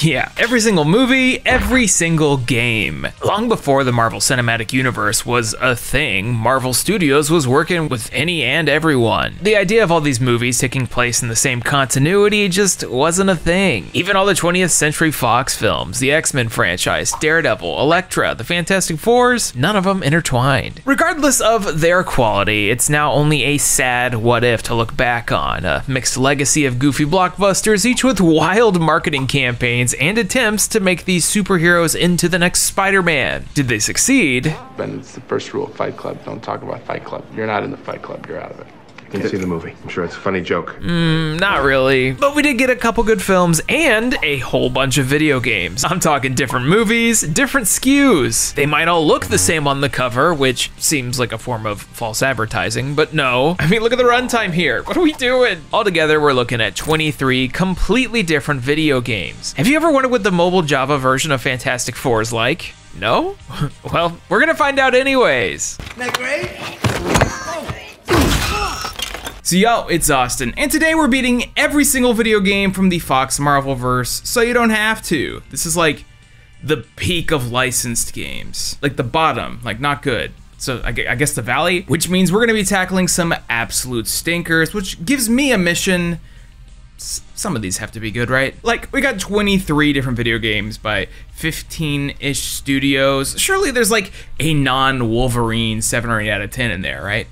Yeah, every single movie, every single game. Long before the Marvel Cinematic Universe was a thing, Marvel Studios was working with any and everyone. The idea of all these movies taking place in the same continuity just wasn't a thing. Even all the 20th Century Fox films, the X-Men franchise, Daredevil, Elektra, the Fantastic Fours, none of them intertwined. Regardless of their quality, it's now only a sad what if to look back on, a mixed legacy of goofy blockbusters, each with wild marketing campaigns and attempts to make these superheroes into the next Spider-Man. Did they succeed? Ben, it's the first rule of Fight Club. Don't talk about Fight Club. You're not in the Fight Club. You're out of it. You can see the movie. I'm sure it's a funny joke. Not really. But we did get a couple good films and a whole bunch of video games. I'm talking different movies, different SKUs. They might all look the same on the cover, which seems like a form of false advertising, but no. I mean, look at the runtime here. What are we doing? Altogether, we're looking at 23 completely different video games. Have you ever wondered what the mobile Java version of Fantastic Four is like? No? Well, we're gonna find out anyways. Isn't that great? So yo, it's Austin, and today we're beating every single video game from the Fox Marvelverse, so you don't have to. This is like the peak of licensed games. Like the bottom, like not good. So I guess the valley, which means we're gonna be tackling some absolute stinkers, which gives me a mission. Some of these have to be good, right? Like, we got 23 different video games by 15-ish studios. Surely there's like a non-Wolverine 7 or 8 out of 10 in there, right?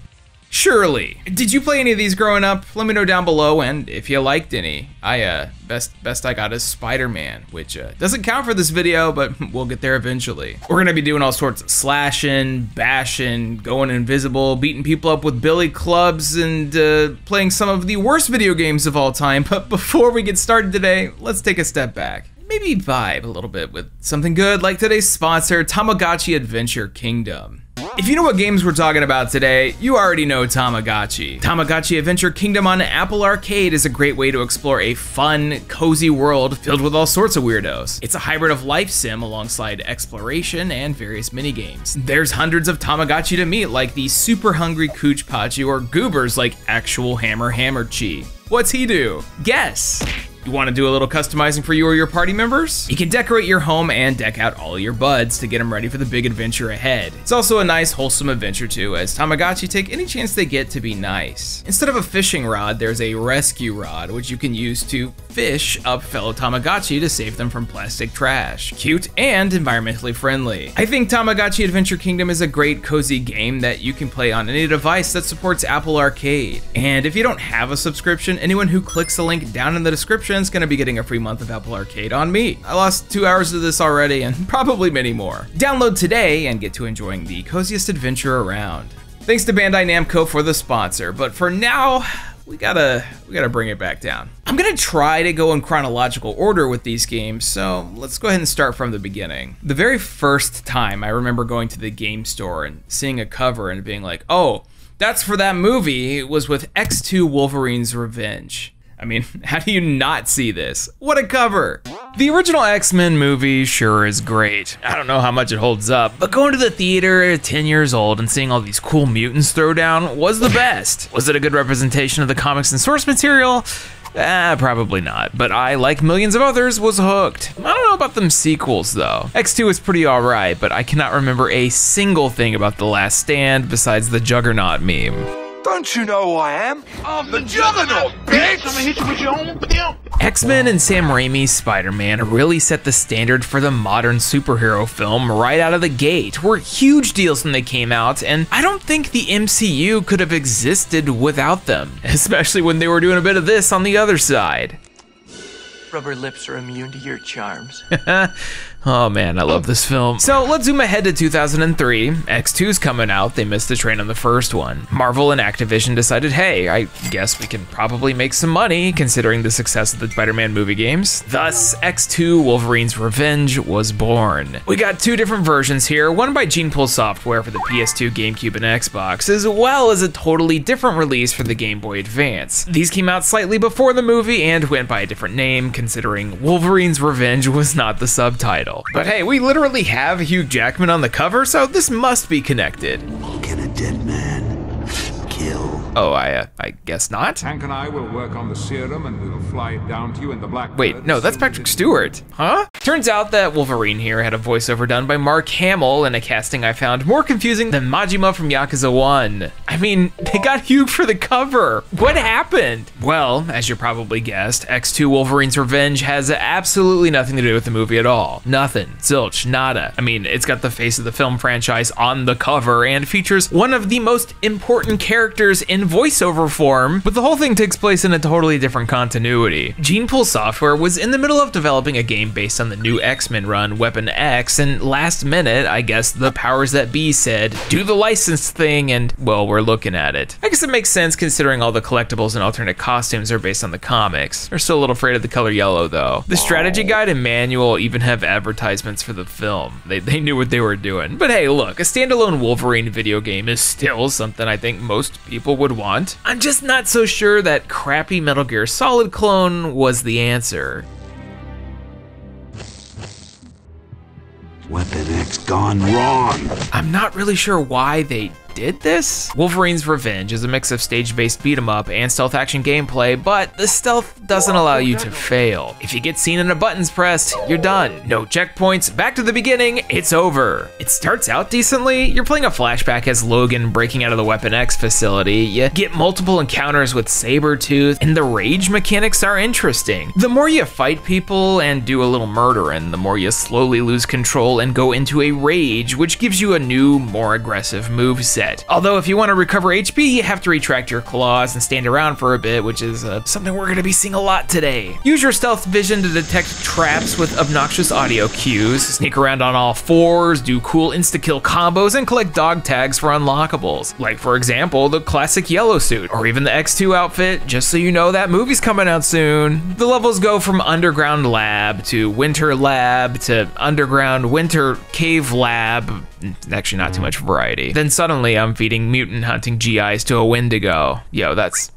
Surely. Did you play any of these growing up? Let me know down below, and if you liked any. Best I got is Spider-Man, which doesn't count for this video, but we'll get there eventually. We're gonna be doing all sorts of slashing, bashing, going invisible, beating people up with billy clubs, and playing some of the worst video games of all time. But before we get started today, let's take a step back. Maybe vibe a little bit with something good, like today's sponsor, Tamagotchi Adventure Kingdom. If you know what games we're talking about today, you already know Tamagotchi. Tamagotchi Adventure Kingdom on Apple Arcade is a great way to explore a fun, cozy world filled with all sorts of weirdos. It's a hybrid of life sim alongside exploration and various minigames. There's hundreds of Tamagotchi to meet, like the super hungry Cooch Pachi or goobers like actual Hammer Chi. What's he do? Guess. You want to do a little customizing for you or your party members? You can decorate your home and deck out all of your buds to get them ready for the big adventure ahead. It's also a nice, wholesome adventure too, as Tamagotchi take any chance they get to be nice. Instead of a fishing rod, there's a rescue rod, which you can use to fish up fellow Tamagotchi to save them from plastic trash. Cute and environmentally friendly. I think Tamagotchi Adventure Kingdom is a great, cozy game that you can play on any device that supports Apple Arcade. And if you don't have a subscription, anyone who clicks the link down in the description is gonna be getting a free month of Apple Arcade on me. I lost 2 hours of this already, and probably many more. Download today and get to enjoying the coziest adventure around. Thanks to Bandai Namco for the sponsor, but for now, we gotta bring it back down. I'm gonna try to go in chronological order with these games, so let's go ahead and start from the beginning. The very first time I remember going to the game store and seeing a cover and being like, oh, that's for that movie, was with X2 Wolverine's Revenge. I mean, how do you not see this? What a cover! The original X-Men movie sure is great. I don't know how much it holds up, but going to the theater at 10 years old and seeing all these cool mutants throw down was the best. Was it a good representation of the comics and source material? Probably not, but I, like millions of others, was hooked. I don't know about them sequels though. X2 is pretty alright, but I cannot remember a single thing about The Last Stand besides the Juggernaut meme. Don't you know who I am? I'm the Juggernaut, bitch! I'm gonna hit you with your own pimp! X-Men and Sam Raimi's Spider-Man really set the standard for the modern superhero film right out of the gate. Were huge deals when they came out, and I don't think the MCU could have existed without them, especially when they were doing a bit of this on the other side. Rubber lips are immune to your charms. Oh man, I love this film. So let's zoom ahead to 2003. X2's coming out, they missed the train on the first one. Marvel and Activision decided, hey, I guess we can probably make some money considering the success of the Spider-Man movie games. Thus, X2 Wolverine's Revenge was born. We got 2 different versions here, one by Gene Pool Software for the PS2, GameCube, and Xbox, as well as a totally different release for the Game Boy Advance. These came out slightly before the movie and went by a different name, considering Wolverine's Revenge was not the subtitle. But hey, we literally have Hugh Jackman on the cover, so this must be connected. Can a dead man kill? Oh, I guess not. Hank and I will work on the serum and we'll fly it down to you in the Blackbird. Wait, no, that's Patrick Stewart. Huh? Turns out that Wolverine here had a voiceover done by Mark Hamill in a casting I found more confusing than Majima from Yakuza 1. I mean, they got Hugh for the cover. What happened? Well, as you probably guessed, X2 Wolverine's Revenge has absolutely nothing to do with the movie at all. Nothing. Zilch. Nada. I mean, it's got the face of the film franchise on the cover and features one of the most important characters in voiceover form, but the whole thing takes place in a totally different continuity. Genepool Software was in the middle of developing a game based on the new X-Men run, Weapon X, and last minute, I guess the powers that be said, do the license thing, and, well, we're looking at it. I guess it makes sense considering all the collectibles and alternate costumes are based on the comics. They're still a little afraid of the color yellow, though. The strategy guide and manual even have advertisements for the film. They knew what they were doing. But hey, look, a standalone Wolverine video game is still something I think most people would want. I'm just not so sure that crappy Metal Gear Solid clone was the answer. Weapon X gone wrong. I'm not really sure why they did this? Wolverine's Revenge is a mix of stage-based beat-em-up and stealth action gameplay, but the stealth doesn't allow you to fail. If you get seen and a button's pressed, you're done. No checkpoints, back to the beginning, it's over. It starts out decently. You're playing a flashback as Logan breaking out of the Weapon X facility. You get multiple encounters with Sabretooth, and the rage mechanics are interesting. The more you fight people and do a little murdering, the more you slowly lose control and go into a rage, which gives you a new, more aggressive moveset. Although if you want to recover HP, you have to retract your claws and stand around for a bit, which is something we're going to be seeing a lot today. Use your stealth vision to detect traps with obnoxious audio cues, sneak around on all fours, do cool insta-kill combos, and collect dog tags for unlockables. Like, for example, the classic yellow suit, or even the X2 outfit, just so you know that movie's coming out soon. The levels go from underground lab to winter lab to underground winter cave lab. Actually, not too much variety. Then suddenly I'm feeding mutant hunting GIs to a Wendigo. Yo, that's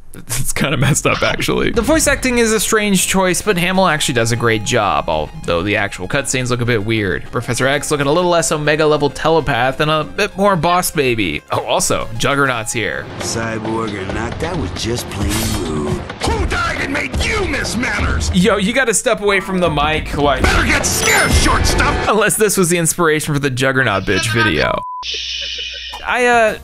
kind of messed up, actually. The voice acting is a strange choice, but Hamill actually does a great job, although the actual cutscenes look a bit weird. Professor X looking a little less Omega-level telepath and a bit more boss baby. Oh, also, Juggernaut's here. Cyborg or not, that was just plain rude. Who died and made you miss manners? Yo, you gotta step away from the mic, like. Better get scared, short stuff! Unless this was the inspiration for the Juggernaut bitch video. I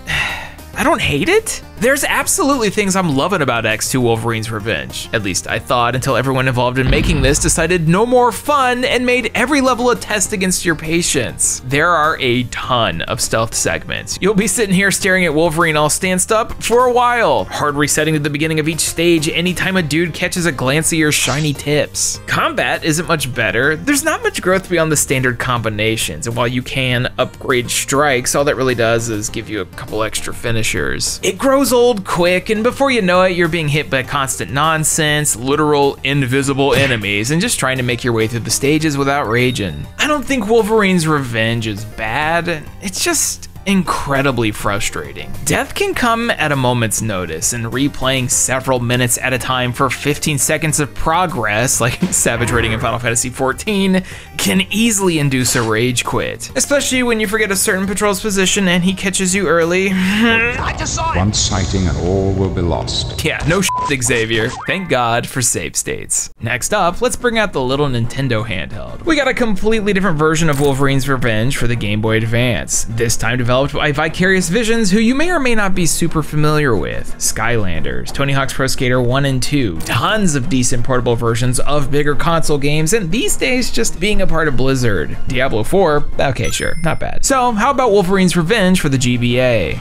don't hate it. There's absolutely things I'm loving about X2 Wolverine's Revenge. At least I thought, until everyone involved in making this decided no more fun and made every level a test against your patience. There are a ton of stealth segments. You'll be sitting here staring at Wolverine all stanced up for a while. Hard resetting at the beginning of each stage anytime a dude catches a glance at your shiny tips. Combat isn't much better. There's not much growth beyond the standard combinations, and while you can upgrade strikes, all that really does is give you a couple extra finishers. It grows old quick, and before you know it, you're being hit by constant nonsense, literal invisible enemies, and just trying to make your way through the stages without raging. I don't think Wolverine's Revenge is bad, it's just incredibly frustrating. Death can come at a moment's notice, and replaying several minutes at a time for 15 seconds of progress, like Savage rating in Final Fantasy XIV, can easily induce a rage quit. Especially when you forget a certain patrol's position and he catches you early. I just saw it! One sighting and all will be lost. Yeah, no shit, Xavier. Thank God for save states. Next up, let's bring out the little Nintendo handheld. We got a completely different version of Wolverine's Revenge for the Game Boy Advance. This time developed by Vicarious Visions, who you may or may not be super familiar with. Skylanders, Tony Hawk's Pro Skater 1 and 2, tons of decent portable versions of bigger console games, and these days just being a part of Blizzard. Diablo 4, okay, sure, not bad. So how about Wolverine's Revenge for the GBA?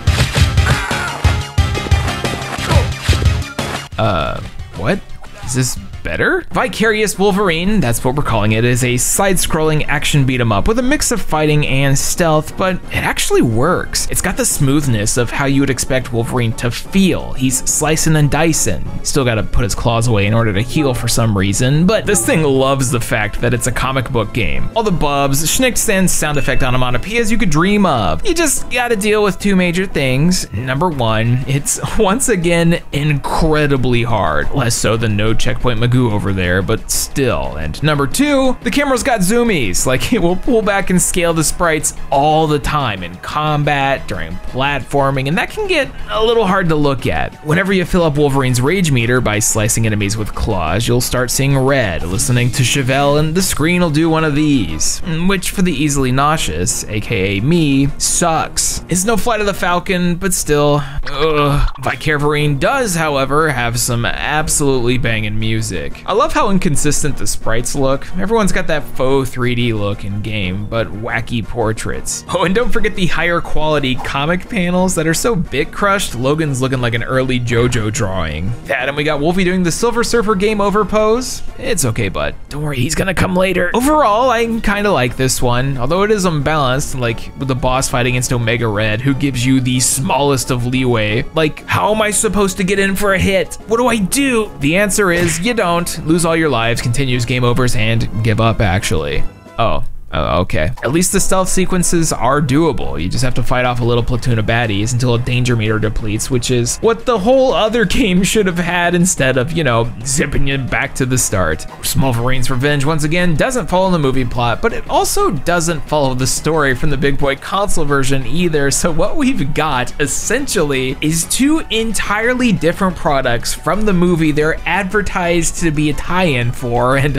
What? Is this better? Vicarious Wolverine, that's what we're calling it, is a side-scrolling action beat-em-up with a mix of fighting and stealth, but it actually works. It's got the smoothness of how you would expect Wolverine to feel. He's slicing and dicing. Still gotta put his claws away in order to heal for some reason, but this thing loves the fact that it's a comic book game. All the bubs, schnicks, and sound effect onomatopoeias you could dream of. You just gotta deal with two major things. Number one, it's once again incredibly hard. Less so than no checkpoint goo over there, but still. And number 2, the camera's got zoomies. Like, it will pull back and scale the sprites all the time in combat, during platforming, and that can get a little hard to look at. Whenever you fill up Wolverine's rage meter by slicing enemies with claws, you'll start seeing red. Listening to Chevelle, and the screen will do one of these, which for the easily nauseous, aka me, sucks. It's no Flight of the Falcon, but still, ugh. Vicarverine does, however, have some absolutely banging music. I love how inconsistent the sprites look. Everyone's got that faux 3D look in game, but wacky portraits. Oh, and don't forget the higher quality comic panels that are so bit crushed, Logan's looking like an early JoJo drawing. That, and we got Wolfie doing the Silver Surfer game over pose. It's okay, bud. Don't worry, he's gonna come later. Overall, I kinda like this one, although it is unbalanced, like with the boss fight against Omega Red, who gives you the smallest of leeway. Like, how am I supposed to get in for a hit? What do I do? The answer is you don't. Lose all your lives, continues game overs, and give up, actually. Oh, okay. At least the stealth sequences are doable. You just have to fight off a little platoon of baddies until a danger meter depletes, which is what the whole other game should have had instead of, you know, zipping you back to the start. Wolverine's Revenge, once again, doesn't follow the movie plot, but it also doesn't follow the story from the Big Boy console version either. So what we've got, essentially, is 2 entirely different products from the movie they're advertised to be a tie-in for, and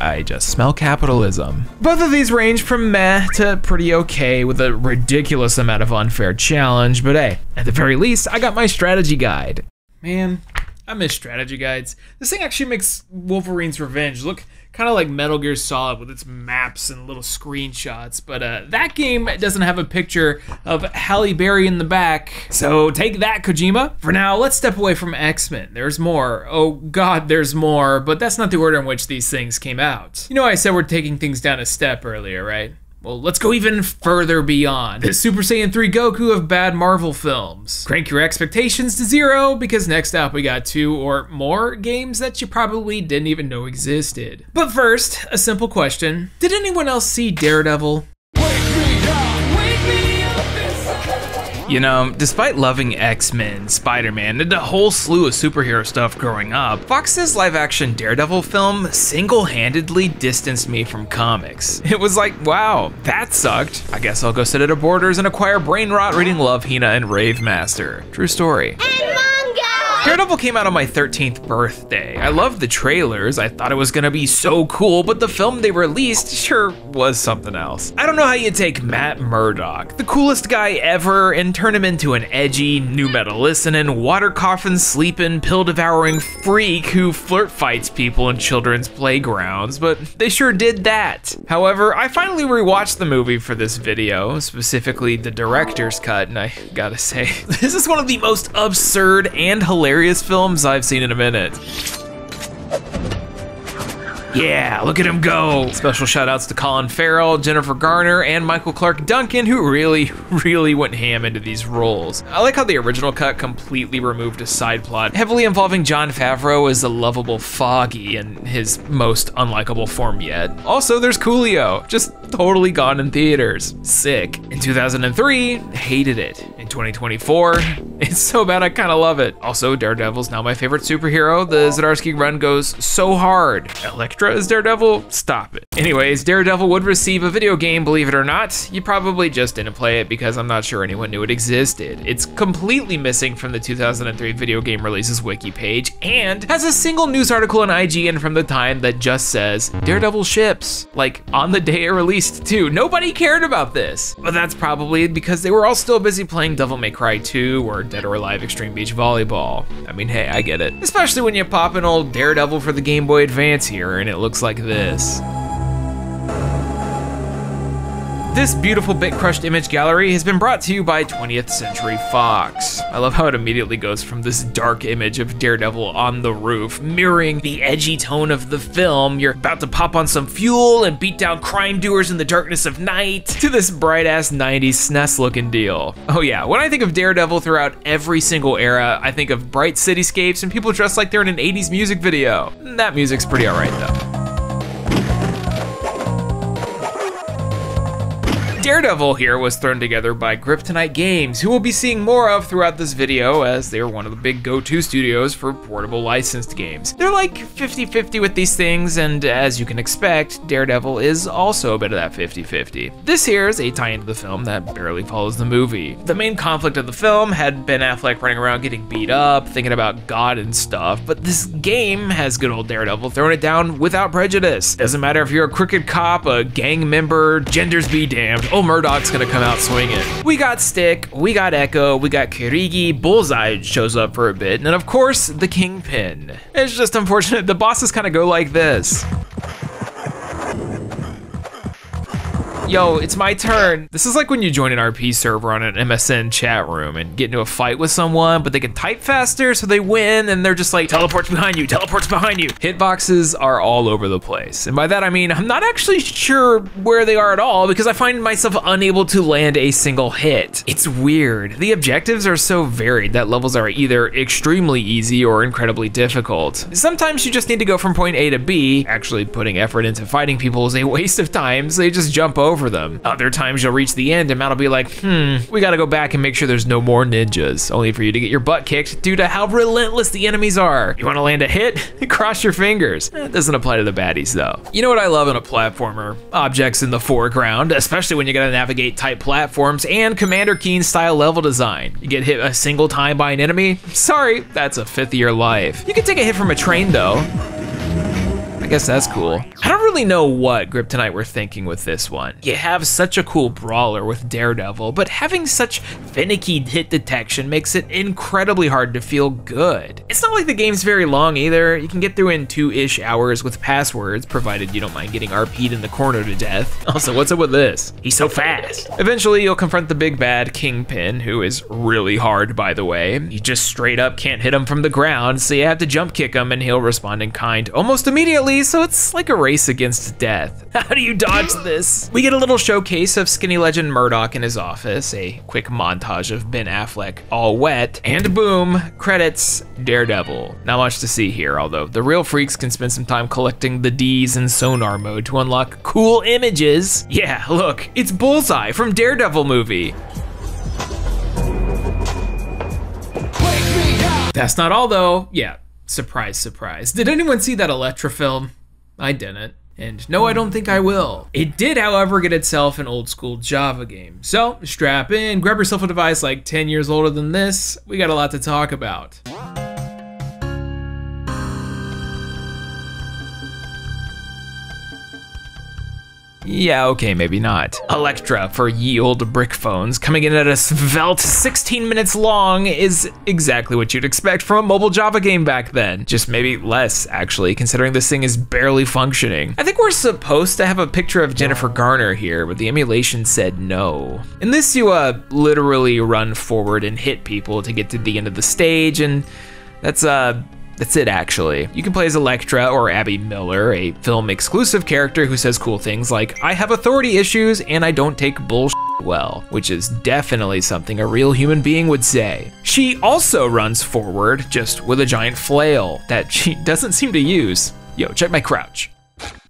I just smell capitalism. Both of these range from meh to pretty okay with a ridiculous amount of unfair challenge, but hey, at the very least, I got my strategy guide. Man, I miss strategy guides. This thing actually makes Wolverine's Revenge look kind of like Metal Gear Solid with its maps and little screenshots, but that game doesn't have a picture of Halle Berry in the back, so take that, Kojima. For now, let's step away from X-Men. There's more. Oh God, there's more, but that's not the order in which these things came out. You know, I said we're taking things down a step earlier, right? Well, let's go even further beyond the Super Saiyan 3 Goku of bad Marvel films. Crank your expectations to 0, because next up we got 2 or more games that you probably didn't even know existed. But first, a simple question. Did anyone else see Daredevil? You know, despite loving X-Men, Spider-Man, and a whole slew of superhero stuff growing up, Fox's live-action Daredevil film single-handedly distanced me from comics. It was like, wow, that sucked. I guess I'll go sit at a Borders and acquire brain rot reading Love, Hina, and Rave Master. True story. Daredevil came out on my 13th birthday. I loved the trailers, I thought it was gonna be so cool, but the film they released sure was something else. I don't know how you take Matt Murdock, the coolest guy ever, and turn him into an edgy, nu metal listening, water coffin sleeping, pill devouring freak who flirt fights people in children's playgrounds, but they sure did that. However, I finally rewatched the movie for this video, specifically the director's cut, and I gotta say, this is one of the most absurd and hilarious films I've seen in a minute. Yeah, look at him go. Special shout outs to Colin Farrell, Jennifer Garner, and Michael Clark Duncan, who really went ham into these roles. I like how the original cut completely removed a side plot, heavily involving Jon Favreau as the lovable Foggy in his most unlikable form yet. Also, there's Coolio, just totally gone in theaters. Sick. In 2003, hated it. In 2024, it's so bad I kinda love it. Also, Daredevil's now my favorite superhero. The Zdarsky run goes so hard. Elektra is Daredevil? Stop it. Anyways, Daredevil would receive a video game, believe it or not. You probably just didn't play it because I'm not sure anyone knew it existed. It's completely missing from the 2003 video game releases wiki page and has a single news article on IGN from the time that just says, Daredevil ships. Like, on the day it released too. Nobody cared about this. But that's probably because they were all still busy playing Devil May Cry 2 or Dead or Alive Extreme Beach Volleyball. I mean, hey, I get it. Especially when you pop an old Daredevil for the Game Boy Advance here and it looks like this. This beautiful bit-crushed image gallery has been brought to you by 20th Century Fox. I love how it immediately goes from this dark image of Daredevil on the roof, mirroring the edgy tone of the film, you're about to pop on some fuel and beat down crime doers in the darkness of night, to this bright-ass 90s SNES looking deal. Oh yeah, when I think of Daredevil throughout every single era, I think of bright cityscapes and people dressed like they're in an 80s music video. That music's pretty alright though. Daredevil here was thrown together by Kryptonite Games, who we'll be seeing more of throughout this video as they're one of the big go-to studios for portable licensed games. They're like 50-50 with these things, and as you can expect, Daredevil is also a bit of that 50-50. This here is a tie into the film that barely follows the movie. The main conflict of the film had Ben Affleck running around getting beat up, thinking about God and stuff, but this game has good old Daredevil throwing it down without prejudice. Doesn't matter if you're a crooked cop, a gang member, genders be damned, old Murdoch's gonna come out swinging. We got Stick, we got Echo, we got Kirigi, Bullseye shows up for a bit, and then of course, the Kingpin. It's just unfortunate the bosses kind of go like this. Yo, it's my turn. This is like when you join an RP server on an MSN chat room and get into a fight with someone, but they can type faster, so they win, and they're just like, teleports behind you, teleports behind you. Hitboxes are all over the place. And by that I mean, I'm not actually sure where they are at all because I find myself unable to land a single hit. It's weird. The objectives are so varied that levels are either extremely easy or incredibly difficult. Sometimes you just need to go from point A to B. Actually putting effort into fighting people is a waste of time, so they just jump over them. Other times you'll reach the end and Matt will be like, we gotta go back and make sure there's no more ninjas, only for you to get your butt kicked due to how relentless the enemies are. You wanna land a hit? Cross your fingers. It doesn't apply to the baddies though. You know what I love in a platformer? Objects in the foreground, especially when you gotta navigate tight platforms and Commander Keen style level design. You get hit a single time by an enemy? Sorry, that's a fifth of your life. You can take a hit from a train though. I guess that's cool. I don't really know what Kryptonite were thinking with this one. You have such a cool brawler with Daredevil, but having such finicky hit detection makes it incredibly hard to feel good. It's not like the game's very long either. You can get through in 2-ish hours with passwords, provided you don't mind getting RP'd in the corner to death. Also, what's up with this? He's so fast. Eventually, you'll confront the big bad Kingpin, who is really hard, by the way. You just straight up can't hit him from the ground, so you have to jump kick him and he'll respond in kind almost immediately, so it's like a race against death. How do you dodge this? We get a little showcase of skinny legend Murdoch in his office, a quick montage of Ben Affleck all wet, and boom, credits, Daredevil. Not much to see here, although the real freaks can spend some time collecting the Ds in sonar mode to unlock cool images. Yeah, look, it's Bullseye from Daredevil movie. That's not all though. Yeah, surprise, surprise. Did anyone see that Elektra film? I didn't. And no, I don't think I will. It did, however, get itself an old school Java game. So strap in, grab yourself a device like 10 years older than this. We got a lot to talk about. Yeah, okay, maybe not. Elektra for ye old brick phones, coming in at a svelte 16 minutes long, is exactly what you'd expect from a mobile Java game back then. Just maybe less, actually, considering this thing is barely functioning. I think we're supposed to have a picture of Jennifer Garner here, but the emulation said no. In this, you literally run forward and hit people to get to the end of the stage, and that's it actually. You can play as Elektra or Abby Miller, a film exclusive character who says cool things like, I have authority issues and I don't take bullshit well, which is definitely something a real human being would say. She also runs forward, just with a giant flail that she doesn't seem to use. Yo, check my crouch.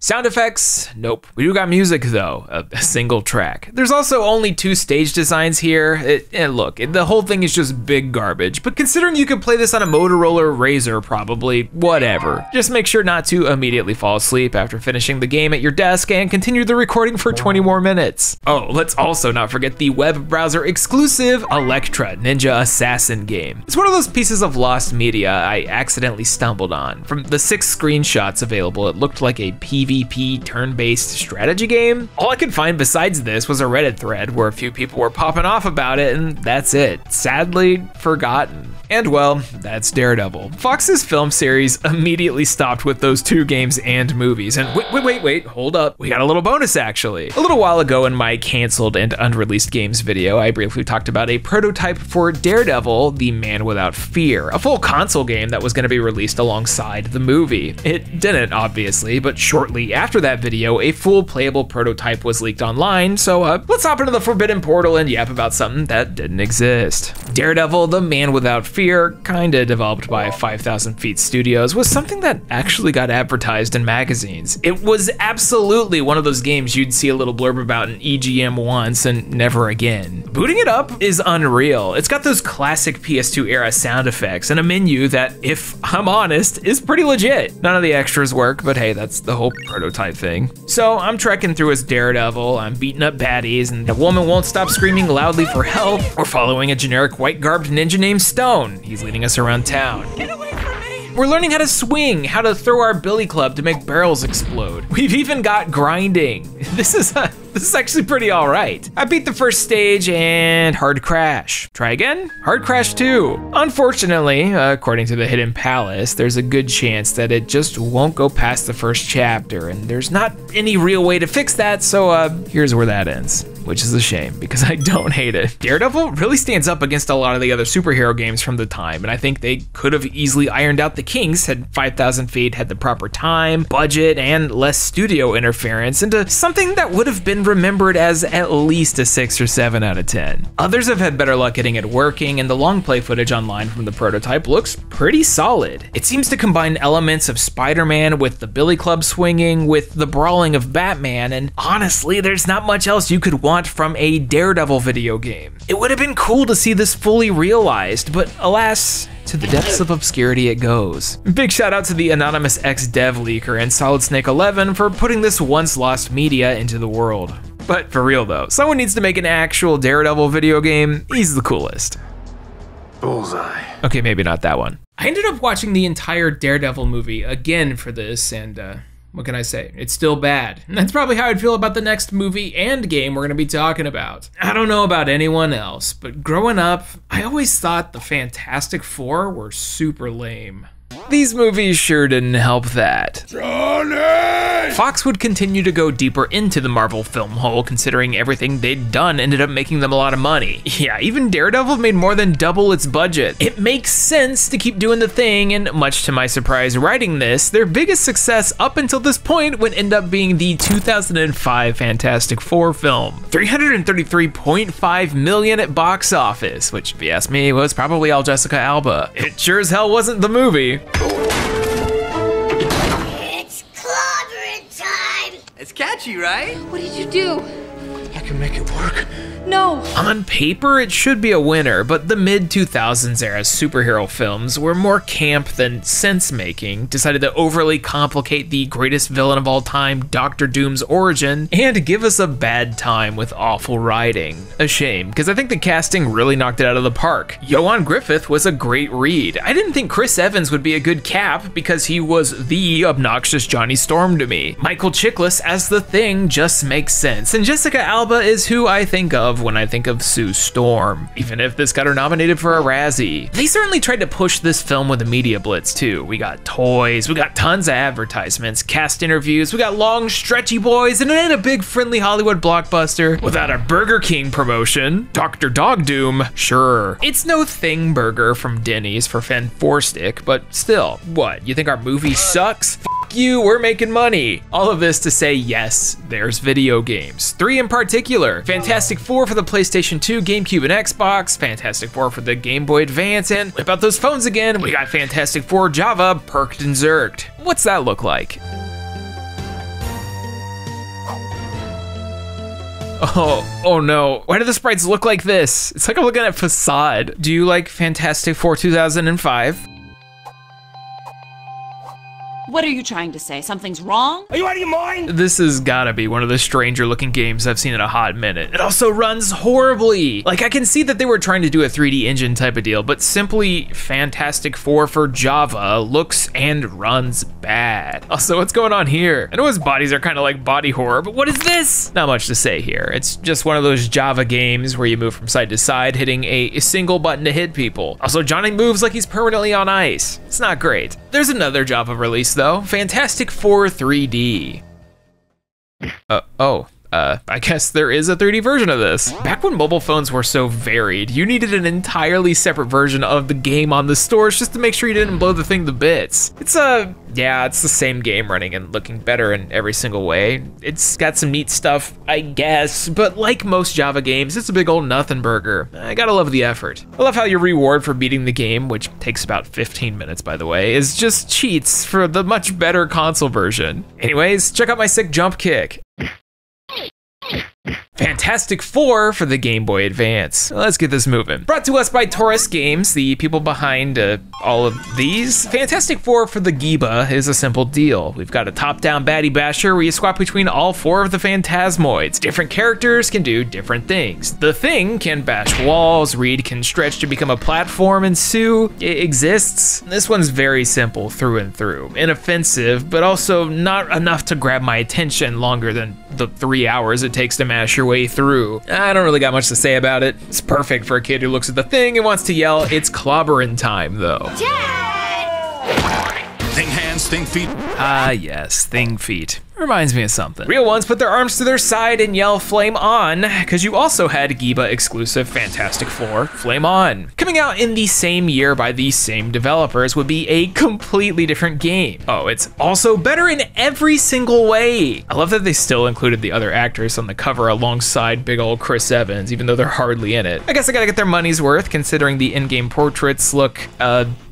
Sound effects? Nope. We do got music though, a single track. There's also only 2 stage designs here. Look, the whole thing is just big garbage, but considering you could play this on a Motorola Razr probably, whatever. Just make sure not to immediately fall asleep after finishing the game at your desk and continue the recording for 20 more minutes. Oh, let's also not forget the web browser exclusive Elektra Ninja Assassin game. It's one of those pieces of lost media I accidentally stumbled on. From the 6 screenshots available, it looked like a PvP turn-based strategy game. All I could find besides this was a Reddit thread where a few people were popping off about it, and that's it. Sadly forgotten. And well, that's Daredevil. Fox's film series immediately stopped with those 2 games and movies. And wait, hold up. We got a little bonus actually. A little while ago in my canceled and unreleased games video, I briefly talked about a prototype for Daredevil, The Man Without Fear, a full console game that was gonna be released alongside the movie. It didn't, obviously, but shortly shortly after that video, a full playable prototype was leaked online, so let's hop into the Forbidden Portal and yap about something that didn't exist. Daredevil, the Man Without Fear, kinda developed by 5,000 Feet Studios, was something that actually got advertised in magazines. It was absolutely one of those games you'd see a little blurb about in EGM once and never again. Booting it up is unreal. It's got those classic PS2 era sound effects and a menu that, if I'm honest, is pretty legit. None of the extras work, but hey, that's the whole prototype thing. So I'm trekking through as Daredevil, I'm beating up baddies, and a woman won't stop screaming loudly for help. We're following a generic white-garbed ninja named Stone. He's leading us around town. Get away from me! We're learning how to swing, how to throw our billy club to make barrels explode. We've even got grinding. This is actually pretty all right. I beat the first stage and hard crash. Try again, hard crash 2. Unfortunately, according to the Hidden Palace, there's a good chance that it just won't go past the first chapter, and there's not any real way to fix that, so here's where that ends. Which is a shame, because I don't hate it. Daredevil really stands up against a lot of the other superhero games from the time, and I think they could have easily ironed out the kinks had 5,000 Feet had the proper time, budget, and less studio interference into something that would have been remembered as at least a 6 or 7 out of 10. Others have had better luck getting it working, and the long play footage online from the prototype looks pretty solid. It seems to combine elements of Spider-Man with the billy club swinging, with the brawling of Batman, and honestly, there's not much else you could want from a Daredevil video game. It would have been cool to see this fully realized, but alas, to the depths of obscurity it goes. Big shout out to the anonymous ex-dev leaker and Solid Snake 11 for putting this once lost media into the world. But for real though, someone needs to make an actual Daredevil video game. He's the coolest. Bullseye. Okay, maybe not that one. I ended up watching the entire Daredevil movie again for this, and what can I say? It's still bad. And that's probably how I'd feel about the next movie and game we're gonna be talking about. I don't know about anyone else, but growing up, I always thought the Fantastic Four were super lame. These movies sure didn't help that. Johnny! Fox would continue to go deeper into the Marvel film hole, considering everything they'd done ended up making them a lot of money. Yeah, even Daredevil made more than double its budget. It makes sense to keep doing the thing, and much to my surprise writing this, their biggest success up until this point would end up being the 2005 Fantastic Four film. $333.5 million at box office, which if you ask me, was probably all Jessica Alba. It sure as hell wasn't the movie. It's clobbering time! It's catchy, right? What did you do? I can make it work. No! On paper, it should be a winner, but the mid-2000s era superhero films were more camp than sense-making, decided to overly complicate the greatest villain of all time, Dr. Doom's origin, and give us a bad time with awful writing. A shame, because I think the casting really knocked it out of the park. Ioan Gruffudd was a great read. I didn't think Chris Evans would be a good Cap, because he was the obnoxious Johnny Storm to me. Michael Chiklis as the Thing just makes sense, and Jessica Alba is who I think of when I think of Sue Storm, even if this got her nominated for a Razzie. They certainly tried to push this film with a media blitz too. We got toys, we got tons of advertisements, cast interviews, we got long stretchy boys, and then a big friendly Hollywood blockbuster without a Burger King promotion. Dr. Dog Doom, sure. It's no Thing Burger from Denny's for Fen Forstick, but still, what, you think our movie sucks? You, we're making money. All of this to say, yes, there's video games. 3 in particular. Fantastic Four for the PlayStation 2, GameCube, and Xbox. Fantastic Four for the Game Boy Advance, and whip out those phones again. We got Fantastic Four Java, perked and zerked. What's that look like? Oh no. Why do the sprites look like this? It's like I'm looking at Facade. Do you like Fantastic Four 2005? What are you trying to say? Something's wrong? Are you out of your mind? This has gotta be one of the stranger looking games I've seen in a hot minute. It also runs horribly. Like, I can see that they were trying to do a 3D engine type of deal, but simply Fantastic Four for Java looks and runs bad. Also, what's going on here? I know his bodies are kind of like body horror, but what is this? Not much to say here. It's just one of those Java games where you move from side to side, hitting a single button to hit people. Also, Johnny moves like he's permanently on ice. It's not great. There's another Java release though, Fantastic Four 3D. I guess there is a 3D version of this. Back when mobile phones were so varied, you needed an entirely separate version of the game on the stores just to make sure you didn't blow the thing to bits. It's the same game running and looking better in every single way. It's got some neat stuff, I guess, but like most Java games, it's a big old nothing burger. I gotta love the effort. I love how your reward for beating the game, which takes about 15 minutes by the way, is just cheats for the much better console version. Anyways, check out my sick jump kick. Fantastic Four for the Game Boy Advance. Let's get this moving. Brought to us by Taurus Games, the people behind all of these. Fantastic Four for the Giba is a simple deal. We've got a top-down baddie basher where you swap between all 4 of the Phantasmoids. Different characters can do different things. The Thing can bash walls, Reed can stretch to become a platform, and Sue exists. This one's very simple through and through. Inoffensive, but also not enough to grab my attention longer than the 3 hours it takes to mash your way through. I don't really got much to say about it. It's perfect for a kid who looks at the Thing and wants to yell, "It's clobbering time," though. Thing hands, thing feet. Ah, yes, Thing feet. Reminds me of something. Real ones put their arms to their side and yell "Flame on," because you also had Giba exclusive Fantastic Four, Flame On. Coming out in the same year by the same developers would be a completely different game. Oh, it's also better in every single way. I love that they still included the other actors on the cover alongside big old Chris Evans, even though they're hardly in it. I guess I gotta get their money's worth considering the in-game portraits look,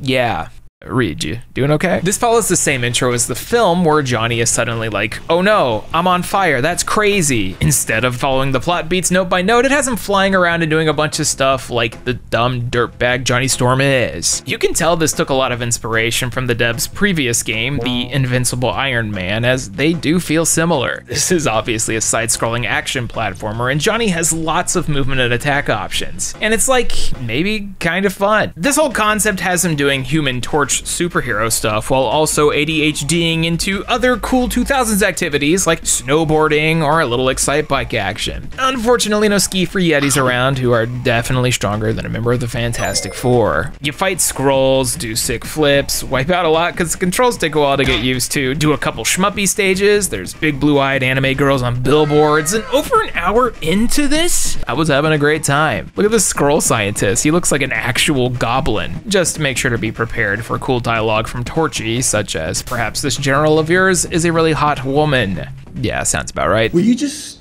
yeah. Reed, you doing okay? This follows the same intro as the film where Johnny is suddenly like, "Oh no, I'm on fire, that's crazy." Instead of following the plot beats note by note, it has him flying around and doing a bunch of stuff like the dumb dirtbag Johnny Storm is. You can tell this took a lot of inspiration from the devs' previous game, The Invincible Iron Man, as they do feel similar. This is obviously a side-scrolling action platformer, and Johnny has lots of movement and attack options. And it's like, maybe kind of fun. This whole concept has him doing Human Torch superhero stuff while also ADHDing into other cool 2000s activities like snowboarding or a little Excite Bike action. Unfortunately, no ski for Yetis around, who are definitely stronger than a member of the Fantastic Four. You fight scrolls, do sick flips, wipe out a lot because the controls take a while to get used to, do a couple schmuppy stages, there's big blue-eyed anime girls on billboards, and over an hour into this, I was having a great time. Look at this scroll scientist, he looks like an actual goblin. Just make sure to be prepared for cool dialogue from Torchy, such as, "Perhaps this general of yours is a really hot woman." Yeah, sounds about right. Were you just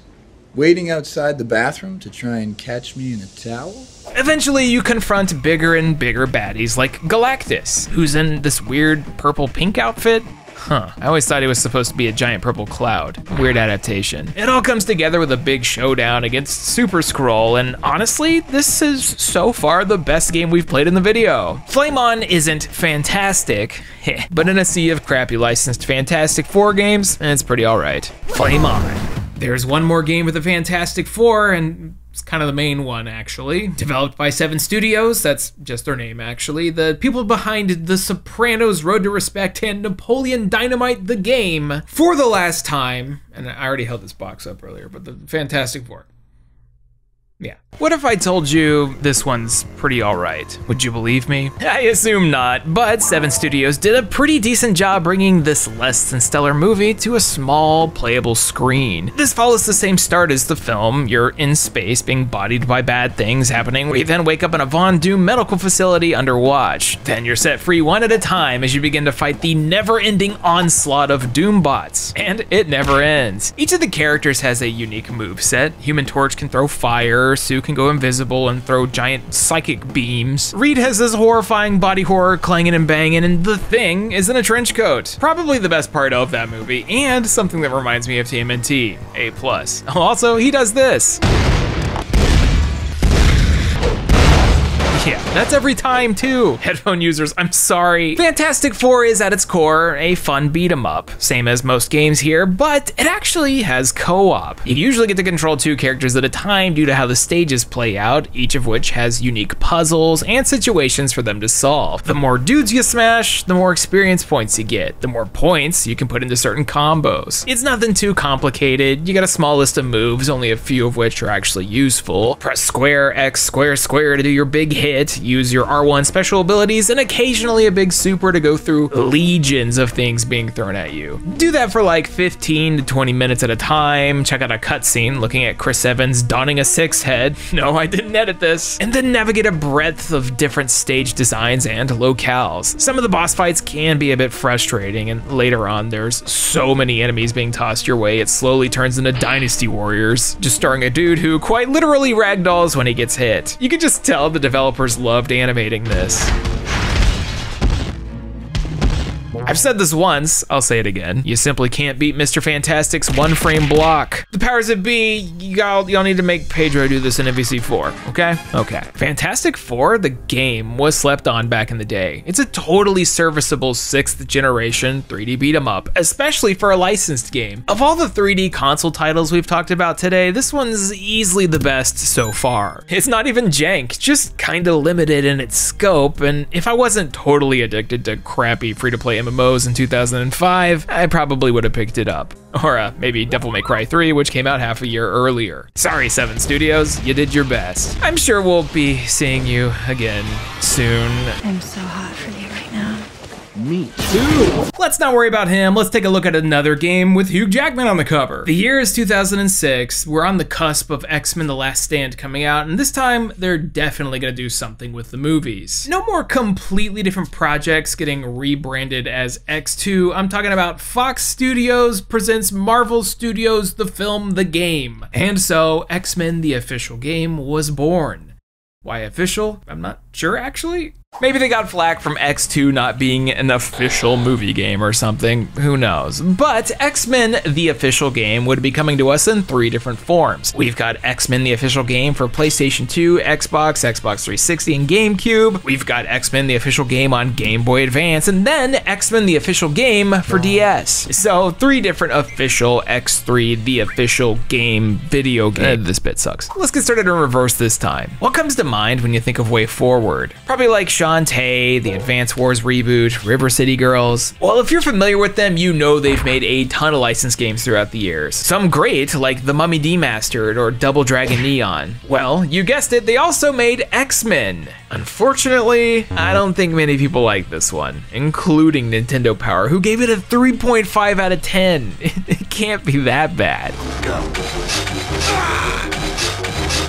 waiting outside the bathroom to try and catch me in a towel? Eventually, you confront bigger and bigger baddies like Galactus, who's in this weird purple-pink outfit. Huh, I always thought he was supposed to be a giant purple cloud. Weird adaptation. It all comes together with a big showdown against Super Skrull, and honestly, this is so far the best game we've played in the video. Flame On isn't fantastic, but in a sea of crappy licensed Fantastic Four games, it's pretty alright. Flame On. There's one more game with the Fantastic Four, and it's kind of the main one, actually. Developed by 7 Studios, that's just their name, actually. The people behind The Sopranos, Road to Respect, and Napoleon Dynamite the Game. For the last time, and I already held this box up earlier, but the Fantastic Four. Yeah. What if I told you this one's pretty alright? Would you believe me? I assume not, but 7 Studios did a pretty decent job bringing this less than stellar movie to a small, playable screen. This follows the same start as the film. You're in space being bodied by bad things happening, where you then wake up in a Von Doom medical facility under watch. Then you're set free one at a time as you begin to fight the never-ending onslaught of Doom bots. And it never ends. Each of the characters has a unique moveset. Human Torch can throw fire, Sue can go invisible and throw giant psychic beams. Reed has this horrifying body horror clanging and banging, and the Thing is in a trench coat. Probably the best part of that movie, and something that reminds me of TMNT. A+. Also, he does this. Yeah, that's every time too. Headphone users, I'm sorry. Fantastic Four is at its core a fun beat 'em up, same as most games here, but it actually has co-op. You usually get to control 2 characters at a time due to how the stages play out, each of which has unique puzzles and situations for them to solve. The more dudes you smash, the more experience points you get. The more points you can put into certain combos. It's nothing too complicated. You got a small list of moves, only a few of which are actually useful. Press square, X, square, square to do your big hit. hit, use your R1 special abilities, and occasionally a big super to go through legions of things being thrown at you. Do that for like 15 to 20 minutes at a time, check out a cutscene looking at Chris Evans donning a 6 head. No, I didn't edit this. And then navigate a breadth of different stage designs and locales. Some of the boss fights can be a bit frustrating, and later on there's so many enemies being tossed your way it slowly turns into Dynasty Warriors, just starring a dude who quite literally ragdolls when he gets hit. You can just tell the developers loved animating this. I've said this once, I'll say it again. You simply can't beat Mr. Fantastic's one-frame block. The powers that be, y'all need to make Pedro do this in MVC4, okay? Okay. Fantastic Four, the game, was slept on back in the day. It's a totally serviceable 6th generation 3D beat 'em up, especially for a licensed game. Of all the 3D console titles we've talked about today, this one's easily the best so far. It's not even jank, just kinda limited in its scope, and if I wasn't totally addicted to crappy free-to-play MMOs in 2005, I probably would have picked it up. Or maybe Devil May Cry 3, which came out half a year earlier. Sorry, 7 Studios, you did your best. I'm sure we'll be seeing you again soon. I'm so hot for you right now. Me too. Let's not worry about him. Let's take a look at another game with Hugh Jackman on the cover. The year is 2006. We're on the cusp of X-Men The Last Stand coming out, and this time they're definitely gonna do something with the movies. No more completely different projects getting rebranded as X2. I'm talking about Fox Studios presents Marvel Studios the film The Game. And so X-Men The Official Game was born. Why official? I'm not sure actually. Maybe they got flack from X2 not being an official movie game or something, who knows. But X-Men The Official Game would be coming to us in 3 different forms. We've got X-Men The Official Game for PlayStation 2, Xbox, Xbox 360, and GameCube. We've got X-Men The Official Game on Game Boy Advance, and then X-Men The Official Game for DS. So 3 different official X3 The Official Game video game. This bit sucks. Let's get started in reverse this time. What comes to mind when you think of Way Forward? Probably like Shantae, the Advance Wars reboot, River City Girls. Well, if you're familiar with them, you know they've made a ton of licensed games throughout the years. Some great, like The Mummy Demastered or Double Dragon Neon. Well, you guessed it, they also made X-Men. Unfortunately, I don't think many people like this one, including Nintendo Power, who gave it a 3.5 out of 10. It can't be that bad.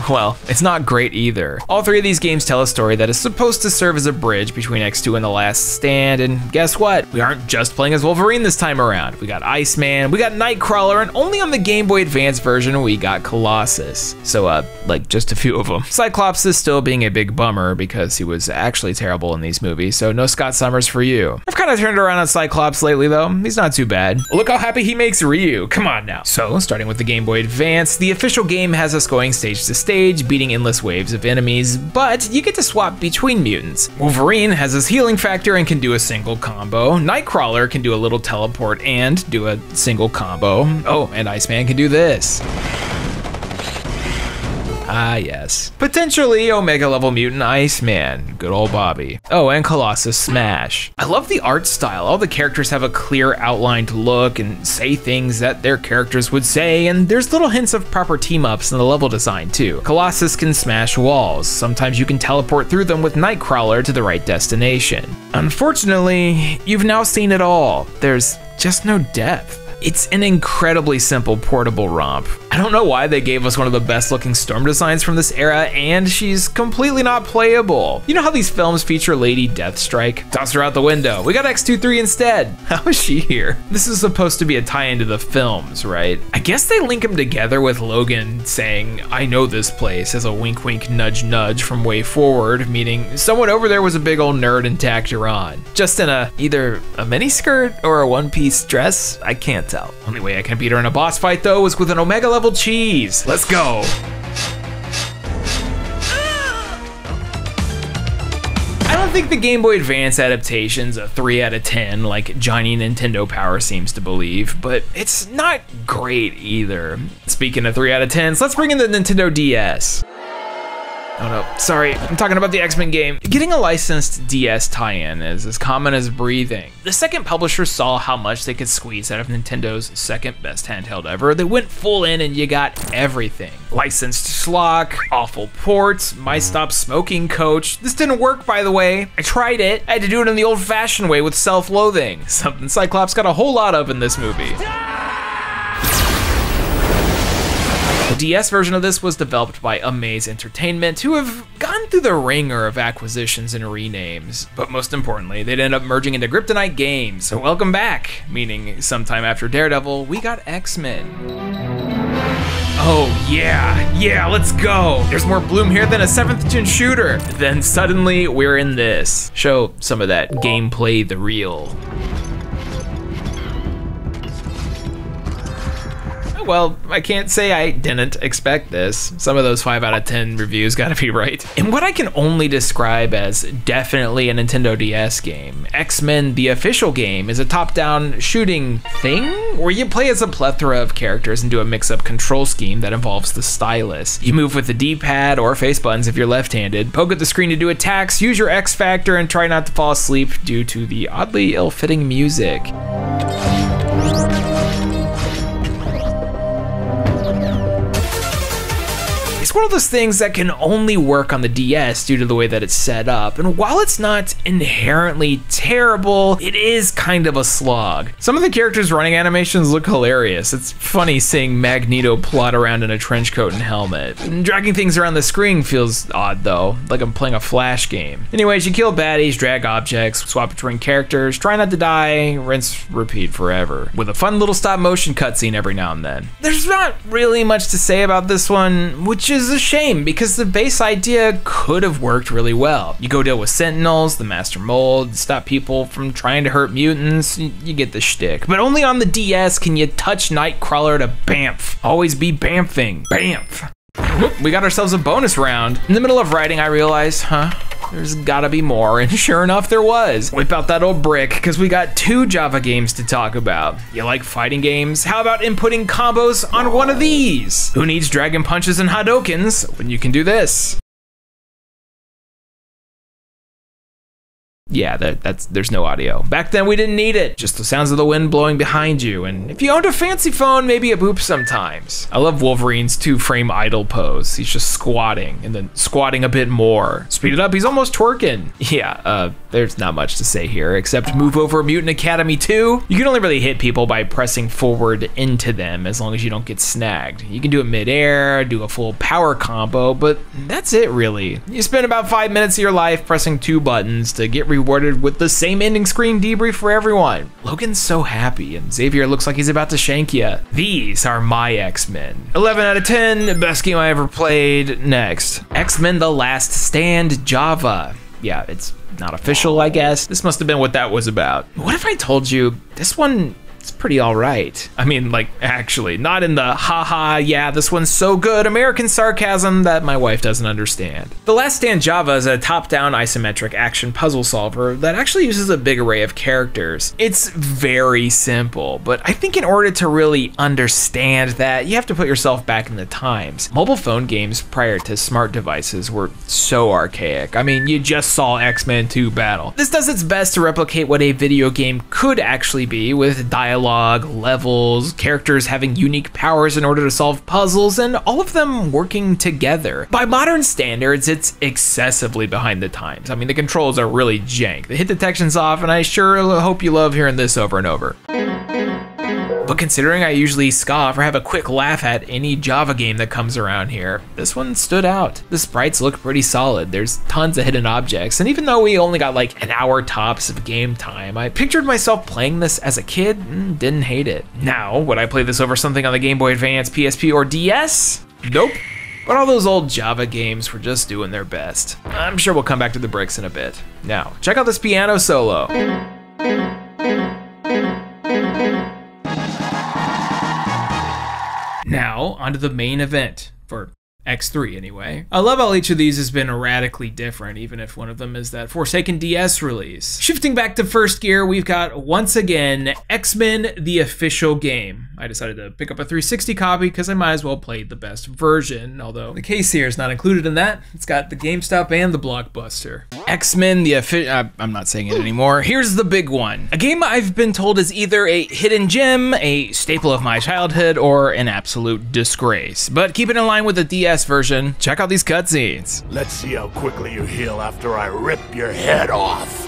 Well, it's not great either. All 3 of these games tell a story that is supposed to serve as a bridge between X2 and The Last Stand, and guess what? We aren't just playing as Wolverine this time around. We got Iceman, we got Nightcrawler, and only on the Game Boy Advance version we got Colossus. So, like just a few of them. Cyclops is still being a big bummer because he was actually terrible in these movies, so no Scott Summers for you. I've kind of turned around on Cyclops lately though. He's not too bad. Look how happy he makes Ryu, come on now. So, starting with the Game Boy Advance, the official game has us going stage to stage, beating endless waves of enemies, but you get to swap between mutants. Wolverine has his healing factor and can do a single combo. Nightcrawler can do a little teleport and do a single combo. Oh, and Iceman can do this. Ah, yes. Potentially Omega level mutant Iceman. Good old Bobby. Oh, and Colossus Smash. I love the art style. All the characters have a clear outlined look and say things that their characters would say, and there's little hints of proper team-ups in the level design too. Colossus can smash walls. Sometimes you can teleport through them with Nightcrawler to the right destination. Unfortunately, you've now seen it all. There's just no depth. It's an incredibly simple portable romp. I don't know why they gave us one of the best looking Storm designs from this era, and she's completely not playable. You know how these films feature Lady Deathstrike? Toss her out the window. We got X23 instead. How is she here? This is supposed to be a tie-in to the films, right? I guess they link them together with Logan saying, "I know this place," as a wink wink nudge nudge from Way Forward, meaning someone over there was a big old nerd and tacked her on. Just in either a miniskirt or a one-piece dress? I can't tell. Only way I can beat her in a boss fight though is with an Omega level cheese. Let's go. I don't think the Game Boy Advance adaptation's a 3 out of 10 like Johnny Nintendo Power seems to believe, but it's not great either. Speaking of 3 out of 10s, let's bring in the Nintendo DS. Oh no, sorry, I'm talking about the X-Men game. Getting a licensed DS tie-in is as common as breathing. The second publisher saw how much they could squeeze out of Nintendo's second best handheld ever. They went full in and you got everything. Licensed schlock, awful ports, My Stop Smoking Coach. This didn't work, by the way. I tried it. I had to do it in the old-fashioned way with self-loathing. Something Cyclops got a whole lot of in this movie. The DS version of this was developed by Amaze Entertainment, who have gone through the ringer of acquisitions and renames. But most importantly, they'd end up merging into Kryptonite Games. So welcome back, meaning sometime after Daredevil, we got X-Men. Oh yeah, let's go. There's more bloom here than a 7th gen shooter. Then suddenly we're in this. Show some of that gameplay, the real. Well, I can't say I didn't expect this. Some of those 5 out of 10 reviews gotta be right. In what I can only describe as definitely a Nintendo DS game, X-Men the official game is a top-down shooting thing where you play as a plethora of characters and do a mix-up control scheme that involves the stylus. You move with the D-pad or face buttons if you're left-handed, poke at the screen to do attacks, use your X factor, and try not to fall asleep due to the oddly ill-fitting music. It's one of those things that can only work on the DS due to the way that it's set up, and while it's not inherently terrible, it is kind of a slog. Some of the characters' running animations look hilarious. It's funny seeing Magneto plod around in a trench coat and helmet. And dragging things around the screen feels odd though, like I'm playing a Flash game. Anyways, you kill baddies, drag objects, swap between characters, try not to die, rinse, repeat forever. With a fun little stop motion cutscene every now and then. There's not really much to say about this one, which is a shame because the base idea could have worked really well. You go deal with Sentinels, the Master Mold, stop people from trying to hurt mutants, you get the shtick. But only on the DS can you touch Nightcrawler to bamf. Always be bamfing. Bamf. Whoop, we got ourselves a bonus round. In the middle of writing, I realized, there's gotta be more, and sure enough there was. Whip out that old brick, because we got 2 Java games to talk about. You like fighting games? How about inputting combos on one of these? Who needs dragon punches and Hadokens when you can do this? Yeah, there's no audio. Back then we didn't need it. Just the sounds of the wind blowing behind you. And if you owned a fancy phone, maybe a boop sometimes. I love Wolverine's 2-frame idle pose. He's just squatting and then squatting a bit more. Speed it up, he's almost twerking. Yeah, there's not much to say here except move over Mutant Academy 2. You can only really hit people by pressing forward into them as long as you don't get snagged. You can do it mid-air, do a full power combo, but that's it really. You spend about 5 minutes of your life pressing 2 buttons to get rewarded with the same ending screen debrief for everyone. Logan's so happy and Xavier looks like he's about to shank ya. These are my X-Men. 11 out of 10, best game I ever played. Next, X-Men The Last Stand Java. Yeah, it's not official, I guess. This must have been what that was about. What if I told you this one is pretty all right? I mean, like, actually, not in the haha, yeah, this one's so good American sarcasm that my wife doesn't understand. The Last Stand Java is a top-down isometric action puzzle solver that actually uses a big array of characters. It's very simple, but I think in order to really understand that, you have to put yourself back in the times. Mobile phone games prior to smart devices were so archaic. I mean, you just saw X-Men 2 battle. This does its best to replicate what a video game could actually be, with dialogue, levels, characters having unique powers in order to solve puzzles, and all of them working together. By modern standards, it's excessively behind the times. I mean, the controls are really jank. The hit detection's off, and I sure hope you love hearing this over and over. But considering I usually scoff or have a quick laugh at any Java game that comes around here, this one stood out. The sprites look pretty solid, there's tons of hidden objects, and even though we only got like an hour tops of game time, I pictured myself playing this as a kid and didn't hate it. Now, would I play this over something on the Game Boy Advance, PSP, or DS? Nope. But all those old Java games were just doing their best. I'm sure we'll come back to the bricks in a bit. Now, check out this piano solo. Now, onto the main event for X3 anyway. I love how each of these has been radically different, even if one of them is that Forsaken DS release. Shifting back to first gear, we've got, once again, X-Men the official game. I decided to pick up a 360 copy because I might as well play the best version, although the case here is not included in that. It's got the GameStop and the Blockbuster. X-Men the official, I'm not saying it anymore. Here's the big one. A game I've been told is either a hidden gem, a staple of my childhood, or an absolute disgrace. But keep it in line with the DS version. Check out these cutscenes. Let's see how quickly you heal after I rip your head off.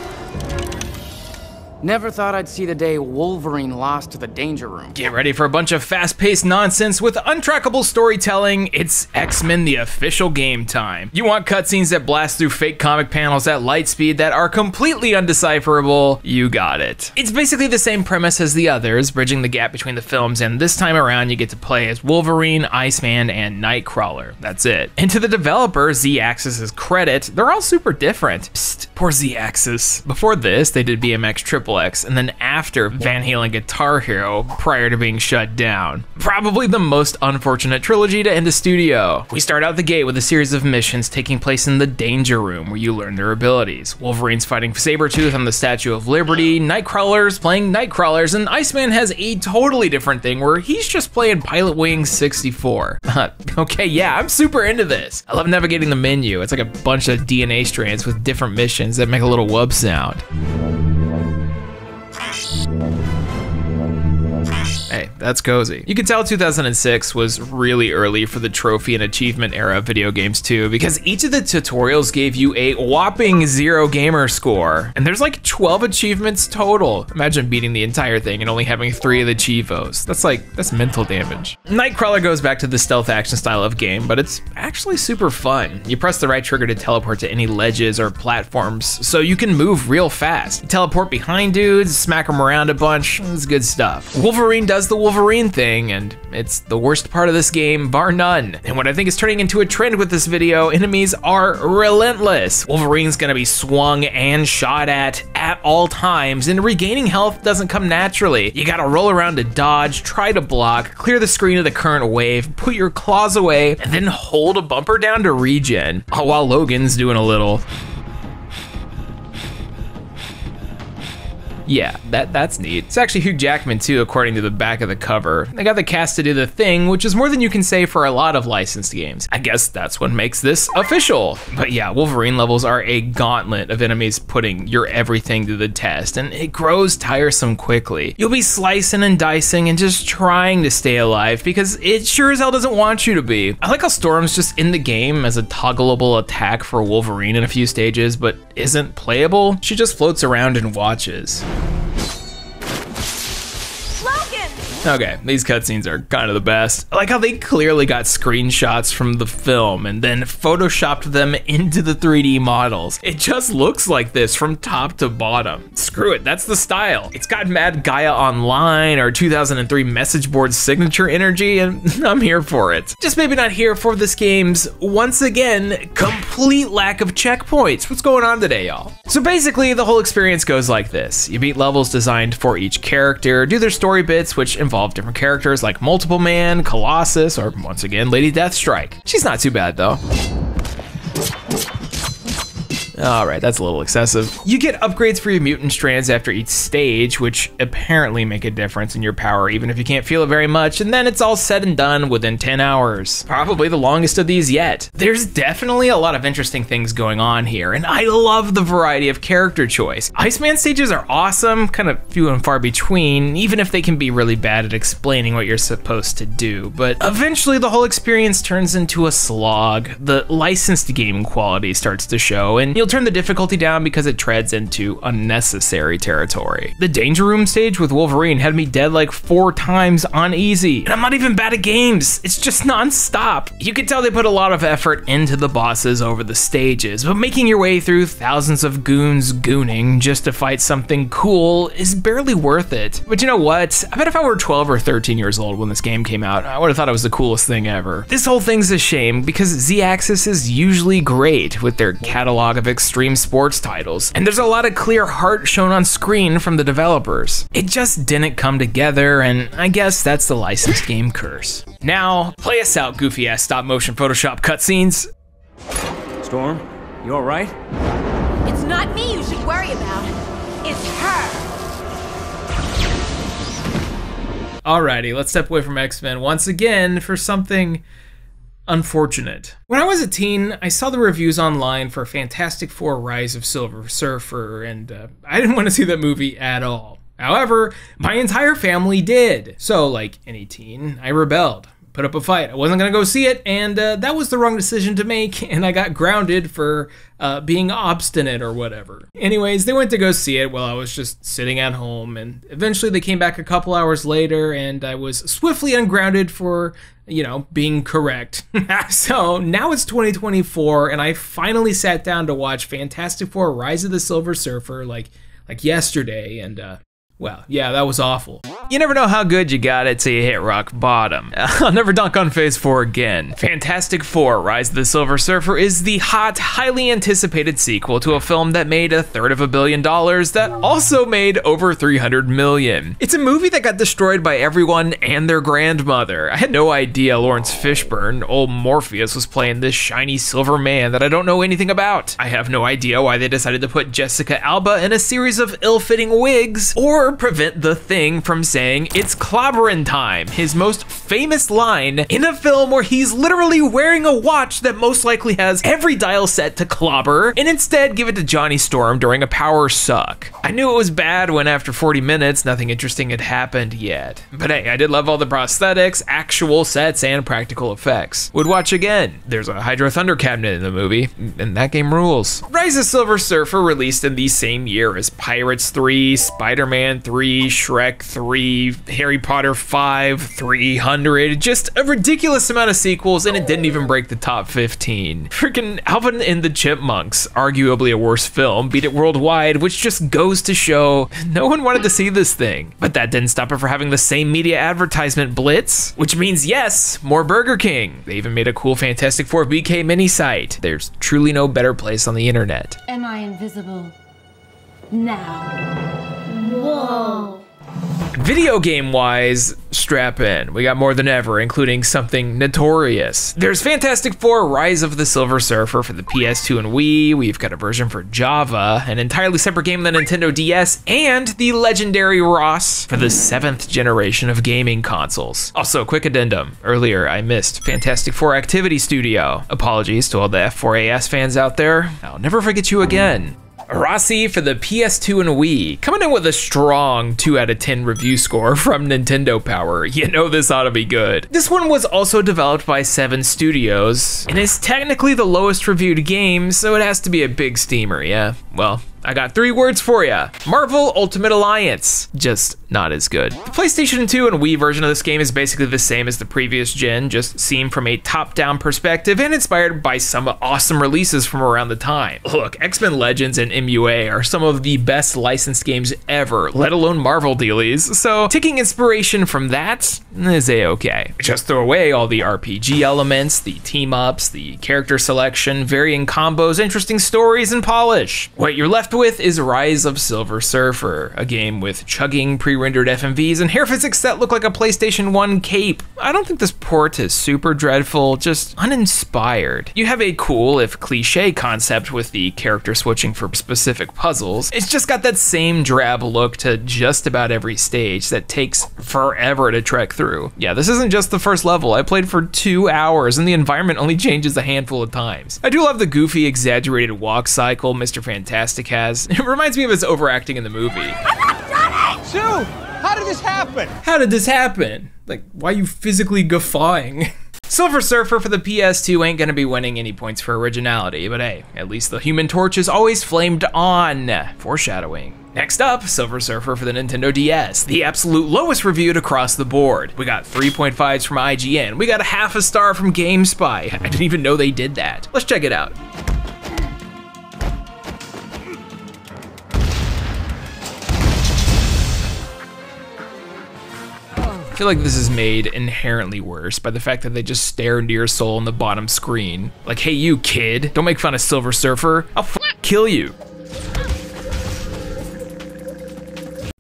Never thought I'd see the day Wolverine lost to the Danger Room. Get ready for a bunch of fast-paced nonsense with untrackable storytelling. It's X-Men the official game time. You want cutscenes that blast through fake comic panels at light speed that are completely undecipherable? You got it. It's basically the same premise as the others, bridging the gap between the films, and this time around you get to play as Wolverine, Iceman, and Nightcrawler. That's it. And to the developer, Z-Axis's credit, they're all super different. Psst, poor Z-Axis. Before this, they did BMX Triple X, and then after Van Halen Guitar Hero, prior to being shut down. Probably the most unfortunate trilogy to end a studio. We start out the gate with a series of missions taking place in the Danger Room, where you learn their abilities. Wolverine's fighting Sabretooth on the Statue of Liberty, Nightcrawler's playing Nightcrawlers, and Iceman has a totally different thing where he's just playing Pilot Wing 64. Okay, yeah, I'm super into this. I love navigating the menu. It's like a bunch of DNA strands with different missions that make a little wub sound. Hey, that's cozy. You can tell 2006 was really early for the trophy and achievement era of video games too, because each of the tutorials gave you a whopping 0 gamer score. And there's like 12 achievements total. Imagine beating the entire thing and only having 3 of the Chivos. That's mental damage. Nightcrawler goes back to the stealth action style of game, but it's actually super fun. You press the right trigger to teleport to any ledges or platforms, so you can move real fast. You teleport behind dudes, smack them around a bunch, it's good stuff. Wolverine does the Wolverine thing, and it's the worst part of this game, bar none. And what I think is turning into a trend with this video, enemies are relentless. Wolverine's gonna be swung and shot at all times, and regaining health doesn't come naturally. You gotta roll around to dodge, try to block, clear the screen of the current wave, put your claws away, and then hold a bumper down to regen, while Logan's doing a little. Yeah, that's neat. It's actually Hugh Jackman too, according to the back of the cover. They got the cast to do the thing, which is more than you can say for a lot of licensed games. I guess that's what makes this official. But yeah, Wolverine levels are a gauntlet of enemies putting your everything to the test, and it grows tiresome quickly. You'll be slicing and dicing and just trying to stay alive because it sure as hell doesn't want you to be. I like how Storm's just in the game as a toggleable attack for Wolverine in a few stages, but isn't playable. She just floats around and watches. Okay, these cutscenes are kind of the best. I like how they clearly got screenshots from the film and then photoshopped them into the 3D models. It just looks like this from top to bottom. Screw it, that's the style. It's got Mad Gaia Online or 2003 message board signature energy, and I'm here for it. Just maybe not here for this game's, once again, complete lack of checkpoints. What's going on today, y'all? So basically, the whole experience goes like this. You beat levels designed for each character, do their story bits, which involve different characters like Multiple Man, Colossus, or once again, Lady Deathstrike. She's not too bad though. All right, that's a little excessive. You get upgrades for your mutant strands after each stage, which apparently make a difference in your power, even if you can't feel it very much, and then it's all said and done within 10 hours. Probably the longest of these yet. There's definitely a lot of interesting things going on here, and I love the variety of character choice. Iceman stages are awesome, kind of few and far between, even if they can be really bad at explaining what you're supposed to do, but eventually the whole experience turns into a slog. The licensed game quality starts to show, and you'll turn the difficulty down because it treads into unnecessary territory. The Danger Room stage with Wolverine had me dead like 4 times on easy, and I'm not even bad at games. It's just non-stop. You can tell they put a lot of effort into the bosses over the stages, but making your way through thousands of goons gooning just to fight something cool is barely worth it. But you know what? I bet if I were 12 or 13 years old when this game came out, I would have thought it was the coolest thing ever. This whole thing's a shame because Z-Axis is usually great with their catalog of extreme sports titles, and there's a lot of clear heart shown on screen from the developers. It just didn't come together, and I guess that's the licensed game curse. Now, play us out, goofy-ass stop-motion Photoshop cutscenes. Storm, you alright? It's not me you should worry about. It's her. Alrighty, let's step away from X-Men once again for something unfortunate. When I was a teen, I saw the reviews online for Fantastic Four: Rise of Silver Surfer, and I didn't want to see that movie at all. However, my entire family did. So, like any teen, I rebelled, put up a fight. I wasn't gonna go see it, and that was the wrong decision to make, and I got grounded for being obstinate or whatever. Anyways, they went to go see it while I was just sitting at home, and eventually they came back a couple hours later, and I was swiftly ungrounded for, you know, being correct. So now it's 2024, and I finally sat down to watch Fantastic Four: Rise of the Silver Surfer like yesterday, and well, yeah, that was awful. You never know how good you got it till you hit rock bottom. I'll never dunk on Phase 4 again. Fantastic Four: Rise of the Silver Surfer is the hot, highly anticipated sequel to a film that made $250 million that also made over $300 million. It's a movie that got destroyed by everyone and their grandmother. I had no idea Lawrence Fishburne, old Morpheus, was playing this shiny silver man that I don't know anything about. I have no idea why they decided to put Jessica Alba in a series of ill-fitting wigs, or prevent the Thing from saying "it's clobberin' time," his most famous line in a film where he's literally wearing a watch that most likely has every dial set to clobber, and instead give it to Johnny Storm during a power suck. I knew it was bad when after 40 minutes nothing interesting had happened yet. But hey, I did love all the prosthetics, actual sets, and practical effects. Would watch again. There's a Hydro Thunder cabinet in the movie, and that game rules. Rise of Silver Surfer released in the same year as Pirates 3, Spider-Man 3, Shrek 3, Harry Potter 5, 300, just a ridiculous amount of sequels, and it didn't even break the top 15. Freaking Alvin and the Chipmunks, arguably a worse film, beat it worldwide, which just goes to show no one wanted to see this thing. But that didn't stop it from having the same media advertisement blitz, which means yes, more Burger King. They even made a cool Fantastic Four BK mini site. There's truly no better place on the internet. Am I invisible now? Whoa. Video game wise, strap in. We got more than ever, including something notorious. There's Fantastic Four: Rise of the Silver Surfer for the PS2 and Wii. We've got a version for Java, an entirely separate game on the Nintendo DS, and the legendary ROS for the 7th generation of gaming consoles. Also, quick addendum. Earlier, I missed Fantastic Four Activity Studio. Apologies to all the F4AS fans out there. I'll never forget you again. Rossi for the PS2 and Wii, coming in with a strong 2 out of 10 review score from Nintendo Power. You know this ought to be good. This one was also developed by 7 Studios, and is technically the lowest reviewed game, so it has to be a big steamer, yeah? Well, I got 3 words for ya. Marvel Ultimate Alliance. Just not as good. The PlayStation 2 and Wii version of this game is basically the same as the previous gen, just seen from a top-down perspective and inspired by some awesome releases from around the time. Look, X-Men Legends and MUA are some of the best licensed games ever, let alone Marvel dealies, so taking inspiration from that is a-okay. Just throw away all the RPG elements, the team-ups, the character selection, varying combos, interesting stories, and polish. What you're left with is Rise of Silver Surfer, a game with chugging pre-rendered FMVs and hair physics that look like a PlayStation 1 cape. I don't think this port is super dreadful, just uninspired. You have a cool, if cliche, concept with the character switching for specific puzzles. It's just got that same drab look to just about every stage that takes forever to trek through. Yeah, this isn't just the first level. I played for 2 hours and the environment only changes a handful of times. I do love the goofy, exaggerated walk cycle Mr. Fantastic has. It reminds me of his overacting in the movie. Sue, how did this happen? How did this happen? Like, why are you physically guffawing? Silver Surfer for the PS2 ain't gonna be winning any points for originality, but hey, at least the Human Torch is always flamed on. Foreshadowing. Next up, Silver Surfer for the Nintendo DS, the absolute lowest reviewed across the board. We got 3.5s from IGN, we got a half a star from GameSpy. I didn't even know they did that. Let's check it out. I feel like this is made inherently worse by the fact that they just stare into your soul on the bottom screen. Like, hey you kid, don't make fun of Silver Surfer. I'll kill you.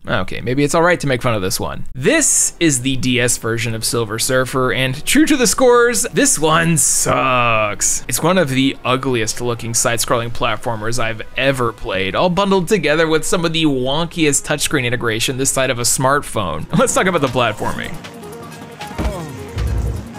Okay, maybe it's all right to make fun of this one. This is the DS version of Silver Surfer, and true to the scores, this one sucks. It's one of the ugliest looking side-scrolling platformers I've ever played, all bundled together with some of the wonkiest touchscreen integration this side of a smartphone. Let's talk about the platforming.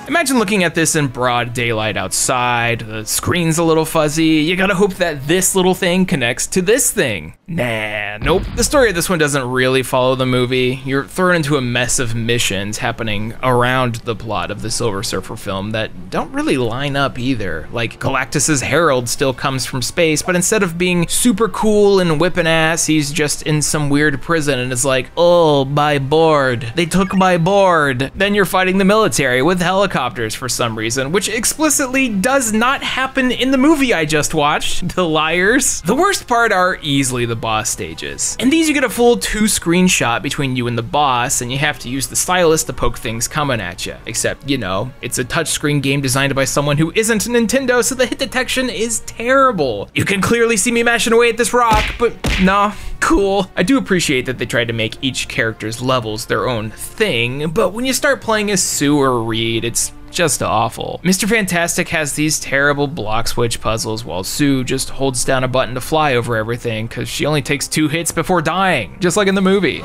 Imagine looking at this in broad daylight outside, the screen's a little fuzzy, you gotta hope that this little thing connects to this thing. Nah, nope. The story of this one doesn't really follow the movie. You're thrown into a mess of missions happening around the plot of the Silver Surfer film that don't really line up either. Like, Galactus's Herald still comes from space, but instead of being super cool and whipping ass, he's just in some weird prison and is like, oh, my board. They took my board. Then you're fighting the military with helicopters for some reason, which explicitly does not happen in the movie I just watched, The Liars. The worst part are easily the boss stages. In these you get a full 2-screen shot between you and the boss, and you have to use the stylus to poke things coming at you. Except, you know, it's a touchscreen game designed by someone who isn't Nintendo, so the hit detection is terrible. You can clearly see me mashing away at this rock, but nah. Cool. I do appreciate that they tried to make each character's levels their own thing, but when you start playing as Sue or Reed, it's just awful. Mr. Fantastic has these terrible block switch puzzles while Sue just holds down a button to fly over everything because she only takes 2 hits before dying, just like in the movie.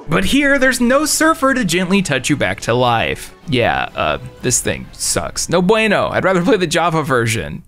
But here, there's no surfer to gently touch you back to life. Yeah, this thing sucks. No bueno. I'd rather play the Java version.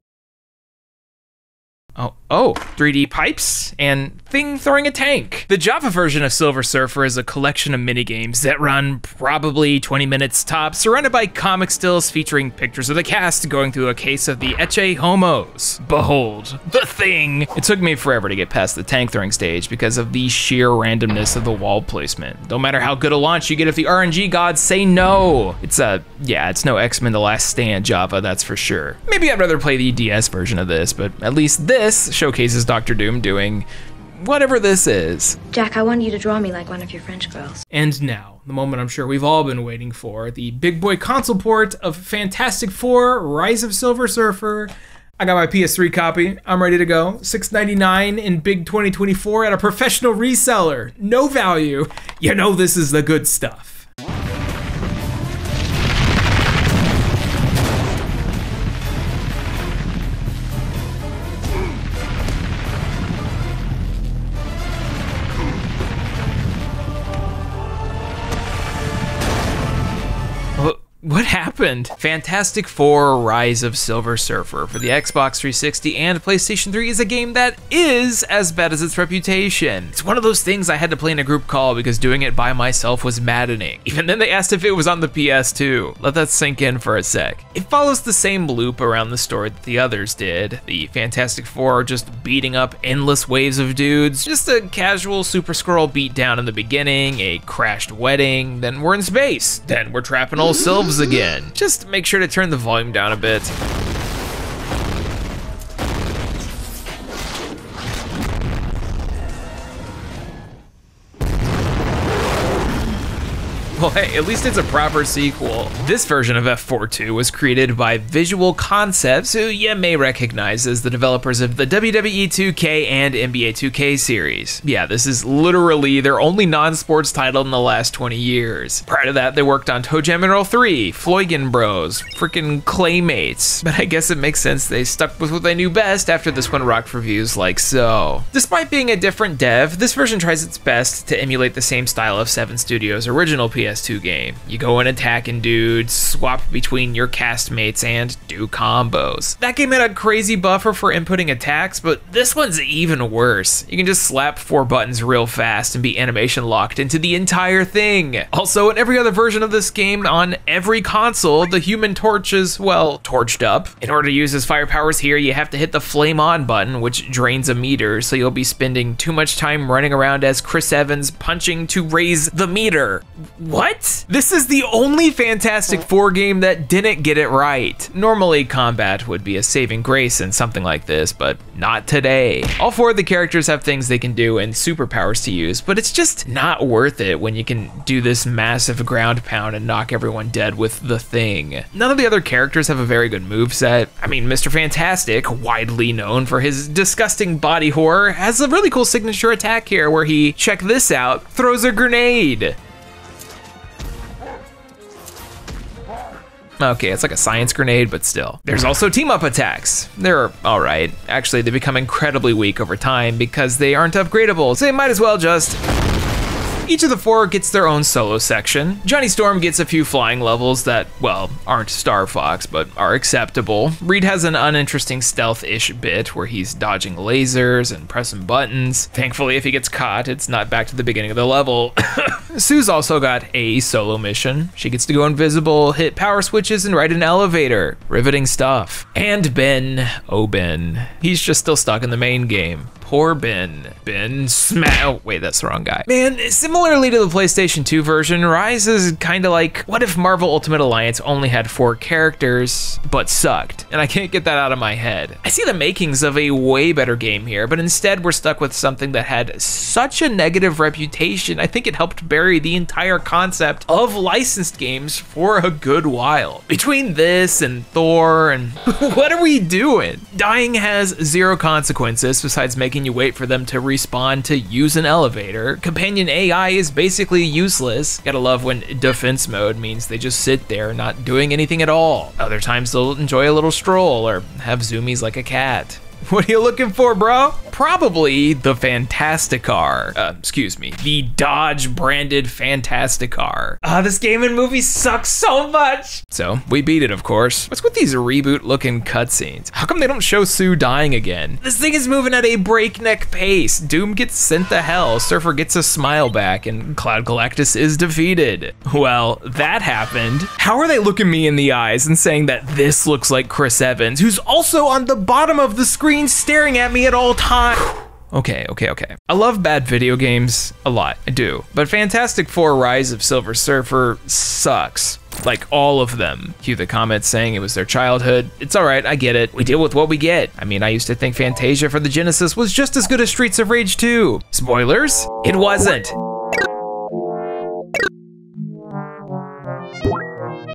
Oh, 3D pipes and thing throwing a tank. The Java version of Silver Surfer is a collection of minigames that run probably 20 minutes tops, surrounded by comic stills featuring pictures of the cast going through a case of the Eche Homos. Behold, the thing. It took me forever to get past the tank throwing stage because of the sheer randomness of the wall placement. No matter how good a launch you get if the RNG gods say no. It's no X-Men The Last Stand Java, that's for sure. Maybe I'd rather play the DS version of this, but at least this showcases Dr. Doom doing whatever this is. Jack, I want you to draw me like one of your French girls. And now, the moment I'm sure we've all been waiting for, the big boy console port of Fantastic Four: Rise of Silver Surfer. I got my PS3 copy, I'm ready to go. $6.99 in big 2024 at a professional reseller. No value. You know this is the good stuff. What happened? Fantastic Four: Rise of Silver Surfer for the Xbox 360 and PlayStation 3 is a game that is as bad as its reputation. It's one of those things I had to play in a group call because doing it by myself was maddening. Even then they asked if it was on the PS2. Let that sink in for a sec. It follows the same loop around the story that the others did. The Fantastic Four are just beating up endless waves of dudes, just a casual Super Skrull beatdown in the beginning, a crashed wedding, then we're in space, then we're trapping old Sylves again. Just make sure to turn the volume down a bit. Well, hey, at least it's a proper sequel. This version of F42 was created by Visual Concepts, who you may recognize as the developers of the WWE 2K and NBA 2K series. Yeah, this is literally their only non-sports title in the last 20 years. Prior to that, they worked on Toe Jam and Earl 3, Floygen Bros, freaking Claymates. But I guess it makes sense they stuck with what they knew best after this one rocked reviews like so. Despite being a different dev, this version tries its best to emulate the same style of 7 Studios' original PS2 game. You go in attacking dudes, swap between your castmates, and do combos. That game had a crazy buffer for inputting attacks, but this one's even worse. You can just slap 4 buttons real fast and be animation locked into the entire thing. Also, in every other version of this game on every console, the Human Torch is, well, torched up. In order to use his fire powers here, you have to hit the flame on button, which drains a meter, so you'll be spending too much time running around as Chris Evans punching to raise the meter. What? This is the only Fantastic Four game that didn't get it right. Normally, combat would be a saving grace in something like this, but not today. All 4 of the characters have things they can do and superpowers to use, but it's just not worth it when you can do this massive ground pound and knock everyone dead with the thing. None of the other characters have a very good moveset. I mean, Mr. Fantastic, widely known for his disgusting body horror, has a really cool signature attack here where he, check this out, throws a grenade. Okay, it's like a science grenade, but still. There's also team-up attacks. They're all right. Actually, they become incredibly weak over time because they aren't upgradable, so they might as well just... Each of the 4 gets their own solo section. Johnny Storm gets a few flying levels that, well, aren't Star Fox, but are acceptable. Reed has an uninteresting stealth-ish bit where he's dodging lasers and pressing buttons. Thankfully, if he gets caught, it's not back to the beginning of the level. Sue's also got a solo mission. She gets to go invisible, hit power switches, and ride an elevator. Riveting stuff. And Ben, oh Ben, he's just still stuck in the main game. Poor Ben. Oh, wait, that's the wrong guy. Man, similarly to the PlayStation 2 version, Rise is kinda like, what if Marvel Ultimate Alliance only had 4 characters, but sucked? And I can't get that out of my head. I see the makings of a way better game here, but instead we're stuck with something that had such a negative reputation, I think it helped bury the entire concept of licensed games for a good while. Between this and Thor and what are we doing? Dying has 0 consequences besides making you wait for them to respawn to use an elevator. Companion AI is basically useless. Gotta love when defense mode means they just sit there not doing anything at all. Other times they'll enjoy a little stroll or have zoomies like a cat. What are you looking for, bro? Probably the Fantasticar. Excuse me, the Dodge branded Fantasticar. This game and movie sucks so much. So we beat it, of course. What's with these reboot looking cutscenes? How come they don't show Sue dying again? This thing is moving at a breakneck pace. Doom gets sent to hell, Surfer gets a smile back, and Cloud Galactus is defeated. Well, that happened. How are they looking me in the eyes and saying that this looks like Chris Evans, who's also on the bottom of the screen staring at me at all times? Okay. I love bad video games a lot, I do. But Fantastic Four Rise of Silver Surfer sucks. Like all of them. Cue the comments saying it was their childhood. It's alright, I get it. We deal with what we get. I mean, I used to think Fantasia for the Genesis was just as good as Streets of Rage 2. Spoilers? It wasn't.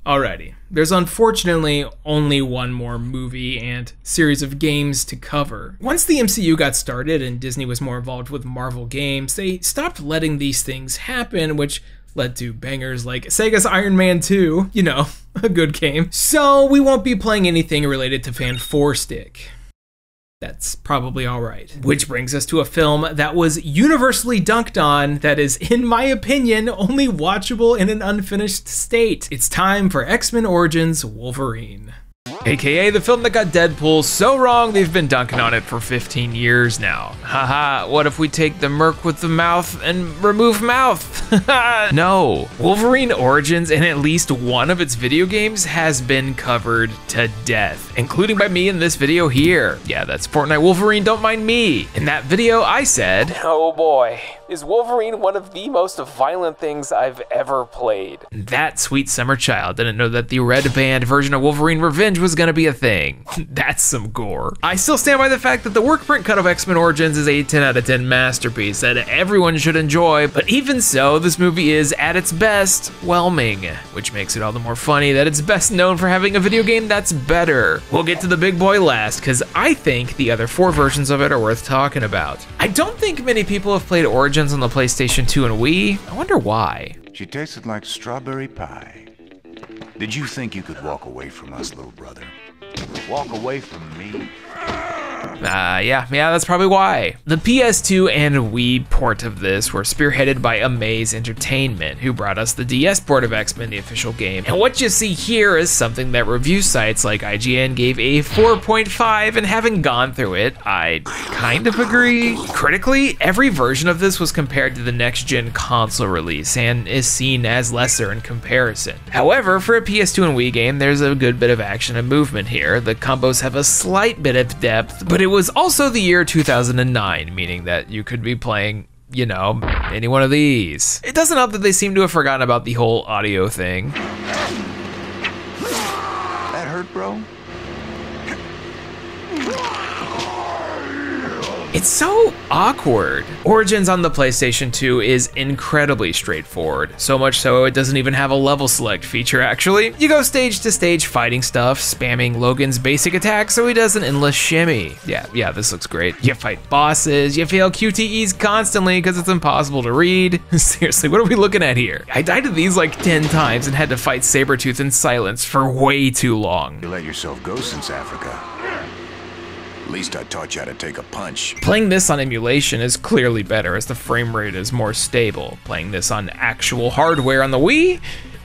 Alrighty. There's unfortunately only one more movie and series of games to cover. Once the MCU got started and Disney was more involved with Marvel games, they stopped letting these things happen, which led to bangers like Sega's Iron Man 2, you know, a good game. So we won't be playing anything related to Fan 4 Stick. That's probably all right. Which brings us to a film that was universally dunked on that is, in my opinion, only watchable in an unfinished state. It's time for X-Men Origins Wolverine. AKA the film that got Deadpool so wrong they've been dunking on it for 15 years now. Haha, what if we take the merc with the mouth and remove mouth? No. Wolverine Origins in at least one of its video games has been covered to death, including by me in this video here. Yeah, that's Fortnite Wolverine, don't mind me. In that video I said, oh boy, is Wolverine one of the most violent things I've ever played. That sweet summer child didn't know that the red band version of Wolverine Revenge was gonna be a thing. That's some gore. I still stand by the fact that the work print cut of X-Men Origins is a 10 out of 10 masterpiece that everyone should enjoy, but even so, this movie is at its best whelming, which makes it all the more funny that it's best known for having a video game that's better. We'll get to the big boy last, because I think the other 4 versions of it are worth talking about. I don't think many people have played Origins on the PlayStation 2 and Wii. I wonder why. She tasted like strawberry pie. Did you think you could walk away from us, little brother? Walk away from me? Yeah, that's probably why. The PS2 and Wii port of this were spearheaded by Amaze Entertainment, who brought us the DS port of X-Men, the official game. And what you see here is something that review sites like IGN gave a 4.5, and having gone through it, I kind of agree. Critically, every version of this was compared to the next-gen console release, and is seen as lesser in comparison. However, for a PS2 and Wii game, there's a good bit of action and movement here. The combos have a slight bit of depth, but it was also the year 2009, meaning that you could be playing you know, any one of these. It doesn't help that they seem to have forgotten about the whole audio thing. That hurt, bro? It's so awkward. Origins on the PlayStation 2 is incredibly straightforward, so much so it doesn't even have a level select feature actually. You go stage to stage fighting stuff, spamming Logan's basic attack so he does an endless shimmy. Yeah, this looks great. You fight bosses, you fail QTEs constantly because it's impossible to read. Seriously, what are we looking at here? I died to these like 10 times and had to fight Sabretooth in silence for way too long. You let yourself go since Africa. At least I taught you how to take a punch. Playing this on emulation is clearly better as the frame rate is more stable. Playing this on actual hardware on the Wii?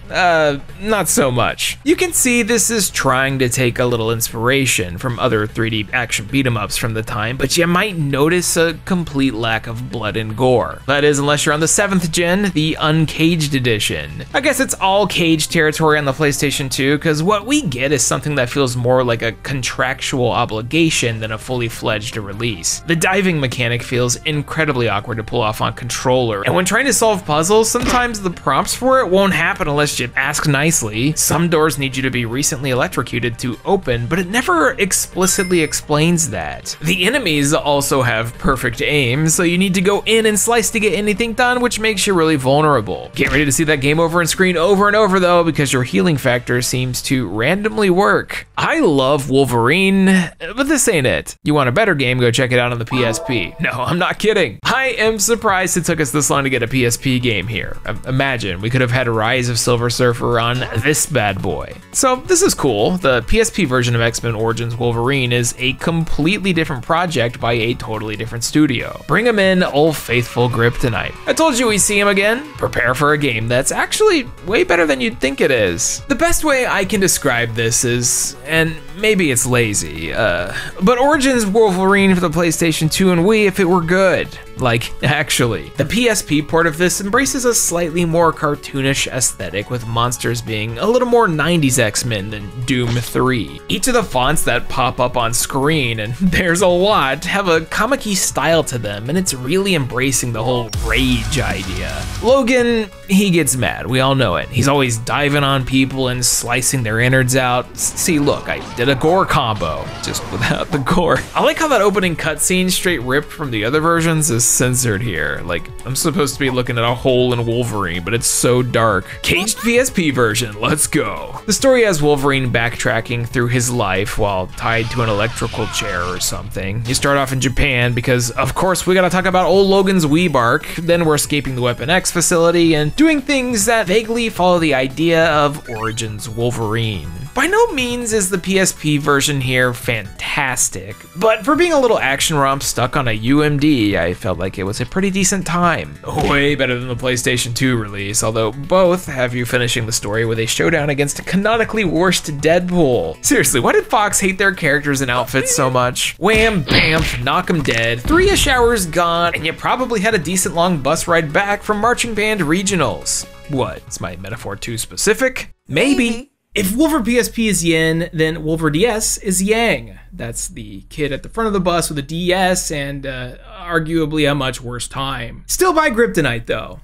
Not so much. You can see this is trying to take a little inspiration from other 3D action beat-em-ups from the time, but you might notice a complete lack of blood and gore. That is, unless you're on the 7th gen, the Uncaged edition. I guess it's all cage territory on the PlayStation 2, because what we get is something that feels more like a contractual obligation than a fully fledged release. The diving mechanic feels incredibly awkward to pull off on controller, and when trying to solve puzzles, sometimes the prompts for it won't happen unless you ask nicely. Some doors need you to be recently electrocuted to open, but it never explicitly explains that. The enemies also have perfect aim, so you need to go in and slice to get anything done, which makes you really vulnerable. Get ready to see that game over and screen over and over though, because your healing factor seems to randomly work. I love Wolverine, but this ain't it. You want a better game, go check it out on the PSP. No, I'm not kidding. I am surprised it took us this long to get a PSP game here. Imagine, we could have had Rise of Silver Surfer on this bad boy. So this is cool. The PSP version of X-Men Origins Wolverine is a completely different project by a totally different studio. Bring him in, old faithful Kryptonite. I told you we see him again. Prepare for a game that's actually way better than you'd think it is. The best way I can describe this is, and maybe it's lazy, but Origins Wolverine for the PlayStation 2 and Wii if it were good. Like, actually. The PSP port of this embraces a slightly more cartoonish aesthetic with monsters being a little more 90s X-Men than Doom 3. Each of the fonts that pop up on screen, and there's a lot, have a comic-y style to them, and it's really embracing the whole rage idea. Logan, he gets mad, we all know it. He's always diving on people and slicing their innards out. See, look, I did a gore combo, just without the gore. I like how that opening cutscene straight ripped from the other versions is censored here. Like, I'm supposed to be looking at a hole in Wolverine, but it's so dark. Caged PSP version, let's go. The story has Wolverine backtracking through his life while tied to an electrical chair or something. You start off in Japan because, of course, we gotta talk about old Logan's Wii bark. Then we're escaping the Weapon X facility and doing things that vaguely follow the idea of Origins Wolverine. By no means is the PSP version here fantastic, but for being a little action romp stuck on a UMD, I felt like it was a pretty decent time. Way better than the PlayStation 2 release, although both have you finishing the story with a showdown against a canonically worst Deadpool. Seriously, why did Fox hate their characters and outfits so much? Wham, bam, knock 'em dead, 3-ish hours gone, and you probably had a decent long bus ride back from marching band regionals. What, is my metaphor too specific? Maybe. If Wolver PSP is yin, then Wolver DS is yang. That's the kid at the front of the bus with a DS and arguably a much worse time. Still buy Kryptonite though.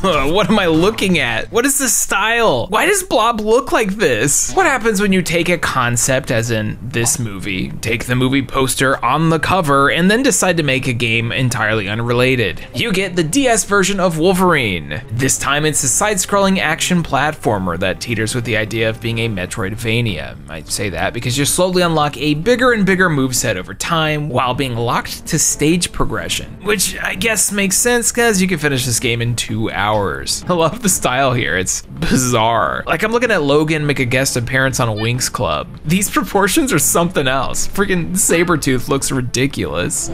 What am I looking at? What is this style? Why does Blob look like this? What happens when you take a concept, as in this movie, take the movie poster on the cover, and then decide to make a game entirely unrelated? You get the DS version of Wolverine. This time it's a side-scrolling action platformer that teeters with the idea of being a Metroidvania. I say that because you slowly unlock a bigger and bigger moveset over time while being locked to stage progression, which I guess makes sense because you can finish this game in 2 hours. I love the style here, it's bizarre. Like I'm looking at Logan make a guest appearance on a Winx Club. These proportions are something else. Freaking Sabretooth looks ridiculous.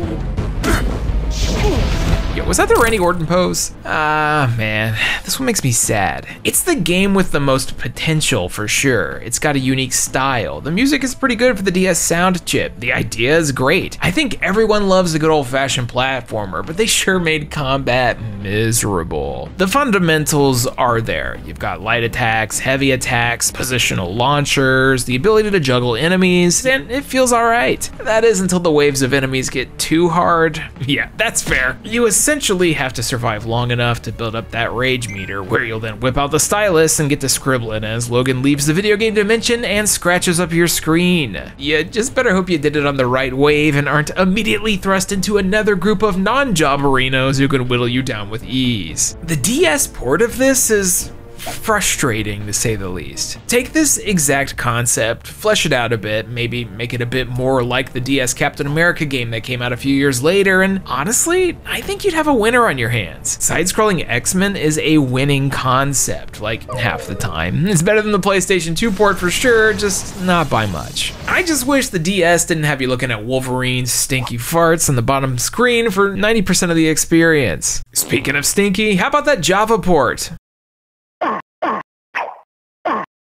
Yo, Was that the Randy Orton pose? Ah, man, this one makes me sad. It's the game with the most potential for sure. It's got a unique style. The music is pretty good for the DS sound chip. The idea is great. I think everyone loves a good old-fashioned platformer, but they sure made combat miserable. The fundamentals are there. You've got light attacks, heavy attacks, positional launchers, the ability to juggle enemies, and it feels alright. That is until the waves of enemies get too hard. Yeah, that's fair. You essentially have to survive long enough to build up that rage meter, where you'll then whip out the stylus and get to scribbling as Logan leaves the video game dimension and scratches up your screen. You just better hope you did it on the right wave and aren't immediately thrust into another group of non-jobberinos who can whittle you down with ease. The DS port of this is frustrating, to say the least. Take this exact concept, flesh it out a bit, maybe make it a bit more like the DS Captain America game that came out a few years later, and honestly, I think you'd have a winner on your hands. Side-scrolling X-Men is a winning concept, like half the time. It's better than the PlayStation 2 port for sure, just not by much. I just wish the DS didn't have you looking at Wolverine's stinky farts on the bottom screen for 90% of the experience. Speaking of stinky, how about that Java port?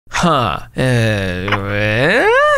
Huh.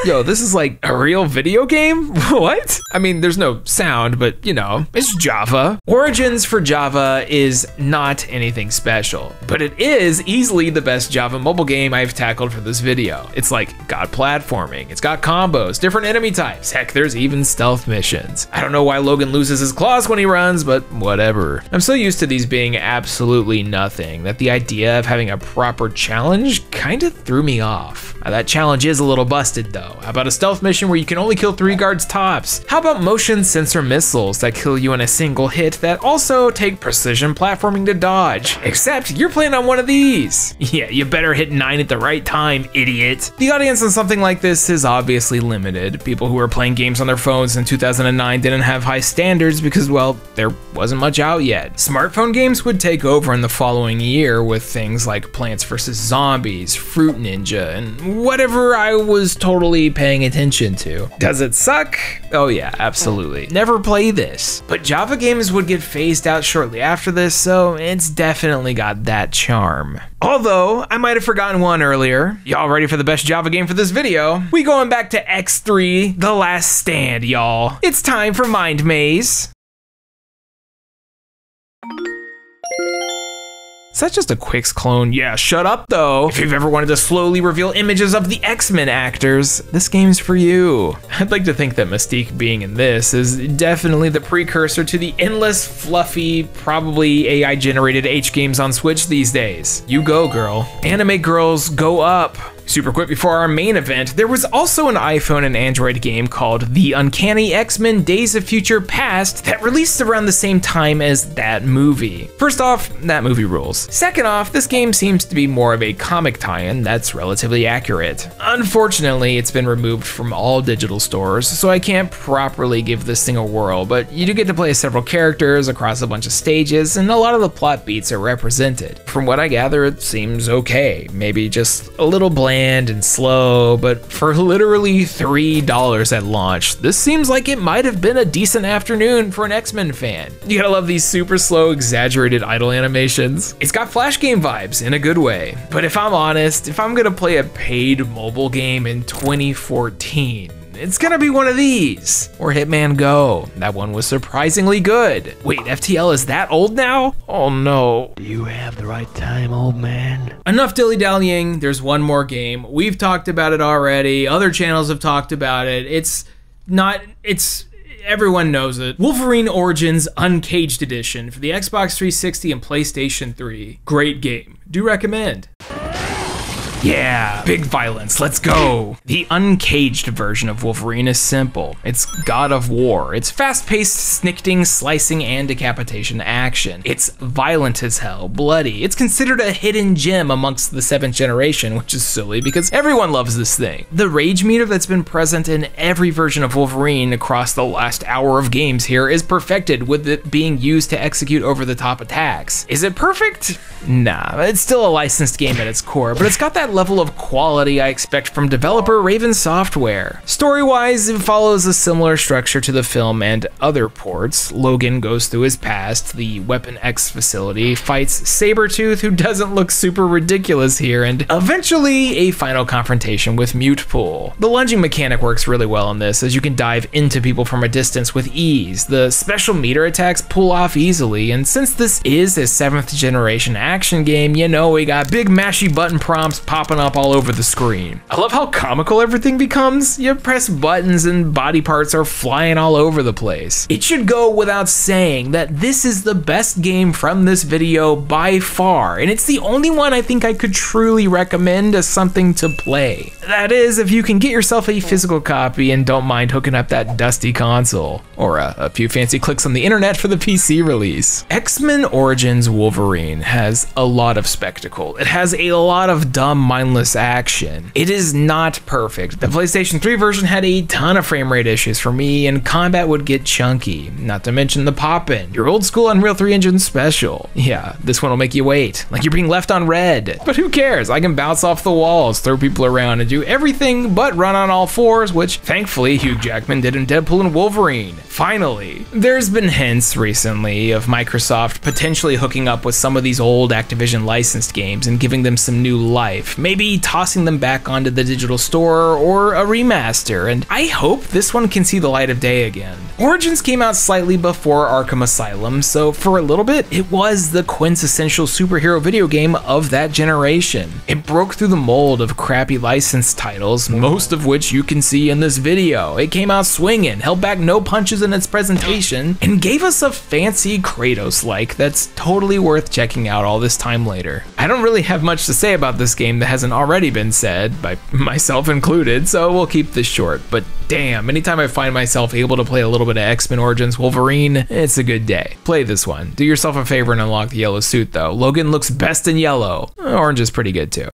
Yo, this is like a real video game? What? I mean, there's no sound, but you know, it's Java. Origins for Java is not anything special, but it is easily the best Java mobile game I've tackled for this video. It's like got platforming, it's got combos, different enemy types, heck, there's even stealth missions. I don't know why Logan loses his claws when he runs, but whatever. I'm so used to these being absolutely nothing that the idea of having a proper challenge kind of threw me off. Now, that challenge is a little busted though. How about a stealth mission where you can only kill 3 guards tops? How about motion sensor missiles that kill you in a single hit that also take precision platforming to dodge? Except you're playing on one of these. Yeah, you better hit 9 at the right time, idiot. The audience on something like this is obviously limited. People who were playing games on their phones in 2009 didn't have high standards because, well, there wasn't much out yet. Smartphone games would take over in the following year with things like Plants vs. Zombies, Fruit Ninja, and whatever I was totally paying attention to. Does it suck? Oh yeah, absolutely. Never play this. But Java games would get phased out shortly after this, so it's definitely got that charm. Although, I might have forgotten one earlier. Y'all ready for the best Java game for this video? We going back to X3, The Last Stand, y'all. It's time for Mind Maze. Is that just a Quix clone? Yeah, shut up though. If you've ever wanted to slowly reveal images of the X-Men actors, this game's for you. I'd like to think that Mystique being in this is definitely the precursor to the endless, fluffy, probably AI-generated H games on Switch these days. You go, girl. Anime girls go up. Super quick before our main event, there was also an iPhone and Android game called The Uncanny X-Men Days of Future Past that released around the same time as that movie. First off, that movie rules. Second off, this game seems to be more of a comic tie-in that's relatively accurate. Unfortunately, it's been removed from all digital stores, so I can't properly give this thing a whirl, but you do get to play as several characters across a bunch of stages, and a lot of the plot beats are represented. From what I gather, it seems okay. Maybe just a little bland and slow, but for literally $3 at launch, this seems like it might have been a decent afternoon for an X-Men fan. You gotta love these super slow, exaggerated idle animations. It's got Flash game vibes in a good way, but if I'm honest, if I'm gonna play a paid mobile game in 2014, it's gonna be one of these, or Hitman Go. That one was surprisingly good. Wait, FTL is that old now? Oh no. Do you have the right time, old man? Enough dilly-dallying, there's one more game. We've talked about it already, other channels have talked about it. Everyone knows it. Wolverine Origins Uncaged Edition for the Xbox 360 and PlayStation 3. Great game, do recommend. Yeah, big violence, let's go. The uncaged version of Wolverine is simple. It's God of War. It's fast-paced snicking, slicing, and decapitation action. It's violent as hell, bloody. It's considered a hidden gem amongst the 7th generation, which is silly because everyone loves this thing. The rage meter that's been present in every version of Wolverine across the last hour of games here is perfected, with it being used to execute over-the-top attacks. Is it perfect? Nah, it's still a licensed game at its core, but it's got that level of quality I expect from developer Raven Software. Story-wise, it follows a similar structure to the film and other ports. Logan goes through his past, the Weapon X facility, fights Sabretooth, who doesn't look super ridiculous here, and eventually a final confrontation with Mute Pool. The lunging mechanic works really well in this, as you can dive into people from a distance with ease. The special meter attacks pull off easily, and since this is a 7th generation action game, you know we got big mashy button prompts popping up all over the screen. I love how comical everything becomes. You press buttons and body parts are flying all over the place. It should go without saying that this is the best game from this video by far, and it's the only one I think I could truly recommend as something to play. That is, if you can get yourself a physical copy and don't mind hooking up that dusty console, or a few fancy clicks on the internet for the PC release. X-Men Origins Wolverine has a lot of spectacle. It has a lot of dumb, mindless action. It is not perfect. The PlayStation 3 version had a ton of frame rate issues for me, and combat would get chunky, not to mention the pop-in. Your old school Unreal 3 engine special. Yeah, this one will make you wait, like you're being left on red. But who cares? I can bounce off the walls, throw people around, and do everything but run on all fours, which thankfully Hugh Jackman did in Deadpool and Wolverine. Finally. There's been hints recently of Microsoft potentially hooking up with some of these old Activision licensed games and giving them some new life, maybe tossing them back onto the digital store or a remaster, and I hope this one can see the light of day again. Origins came out slightly before Arkham Asylum, so for a little bit, it was the quintessential superhero video game of that generation. It broke through the mold of crappy licensed titles, most of which you can see in this video. It came out swinging, held back no punches in its presentation, and gave us a fancy Kratos-like that's totally worth checking out all this time later. I don't really have much to say about this game that hasn't already been said, by myself included, so we'll keep this short, but damn, anytime I find myself able to play a little bit of X-Men Origins Wolverine, it's a good day. Play this one. Do yourself a favor and unlock the yellow suit though. Logan looks best in yellow. Orange is pretty good too.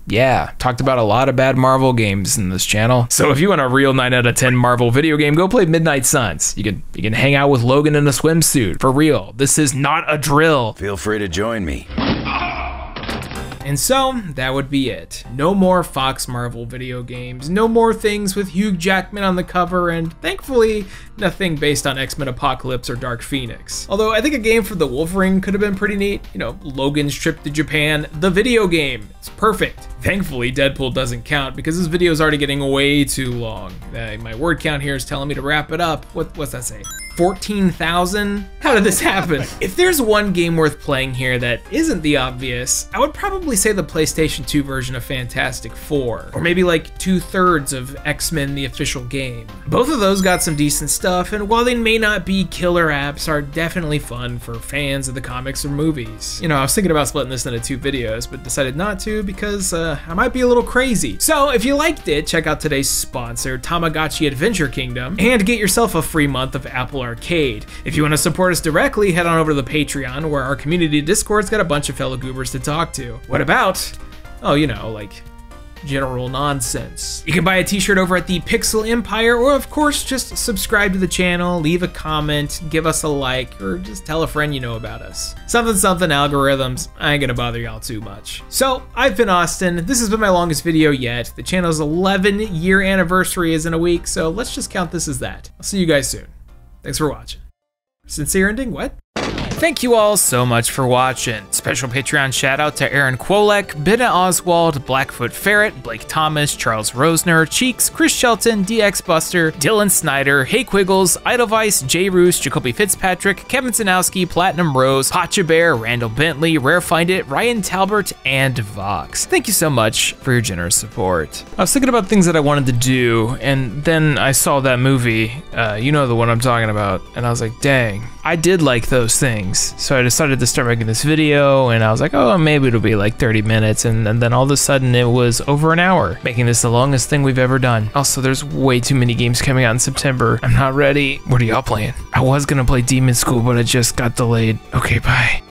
Yeah, talked about a lot of bad Marvel games in this channel. So if you want a real 9 out of 10 Marvel video game, go play Midnight Suns. You can hang out with Logan in a swimsuit, for real. This is not a drill. Feel free to join me. And so, that would be it. No more Fox Marvel video games, no more things with Hugh Jackman on the cover, and thankfully, nothing based on X-Men Apocalypse or Dark Phoenix. Although I think a game for the Wolverine could have been pretty neat. You know, Logan's trip to Japan, the video game. It's perfect. Thankfully, Deadpool doesn't count because this video is already getting way too long. My word count here is telling me to wrap it up. What's that say? 14,000? How did this happen? If there's one game worth playing here that isn't the obvious, I would probably say the PlayStation 2 version of Fantastic Four, or maybe like 2/3 of X-Men the official game. Both of those got some decent stuff, and while they may not be killer apps, are definitely fun for fans of the comics or movies. You know, I was thinking about splitting this into 2 videos, but decided not to because I might be a little crazy. So if you liked it, check out today's sponsor, Tamagotchi Adventure Kingdom, and get yourself a free month of Apple Arcade. If you want to support us directly, head on over to the Patreon, where our community Discord's got a bunch of fellow goobers to talk to. What about? Oh, you know, like general nonsense. You can buy a t-shirt over at the Pixel Empire, or of course just subscribe to the channel, leave a comment, give us a like, or just tell a friend you know about us. Something algorithms, I ain't gonna bother y'all too much. So, I've been Austin, this has been my longest video yet. The channel's 11-year anniversary is in a week, so let's just count this as that. I'll see you guys soon. Thanks for watching. Sincere ending? What? Thank you all so much for watching. Special Patreon shout out to Aaron Kwolek, Bennett Oswald, Blackfoot Ferret, Blake Thomas, Charles Rosner, Cheeks, Chris Shelton, DX Buster, Dylan Snyder, Hey Quiggles, Idlevice, Jay Roos, Jacoby Fitzpatrick, Kevin Sanowski, Platinum Rose, Pacha Bear, Randall Bentley, Rare Find It, Ryan Talbert, and Vox. Thank you so much for your generous support. I was thinking about things that I wanted to do, and then I saw that movie, you know the one I'm talking about, and I was like, dang, I did like those things. So I decided to start making this video, and I was like, oh, maybe it'll be like 30 minutes, and then all of a sudden it was over an hour, making this the longest thing we've ever done. Also, there's way too many games coming out in September. I'm not ready. What are y'all playing? I was gonna play Demon School, but it just got delayed. Okay, bye.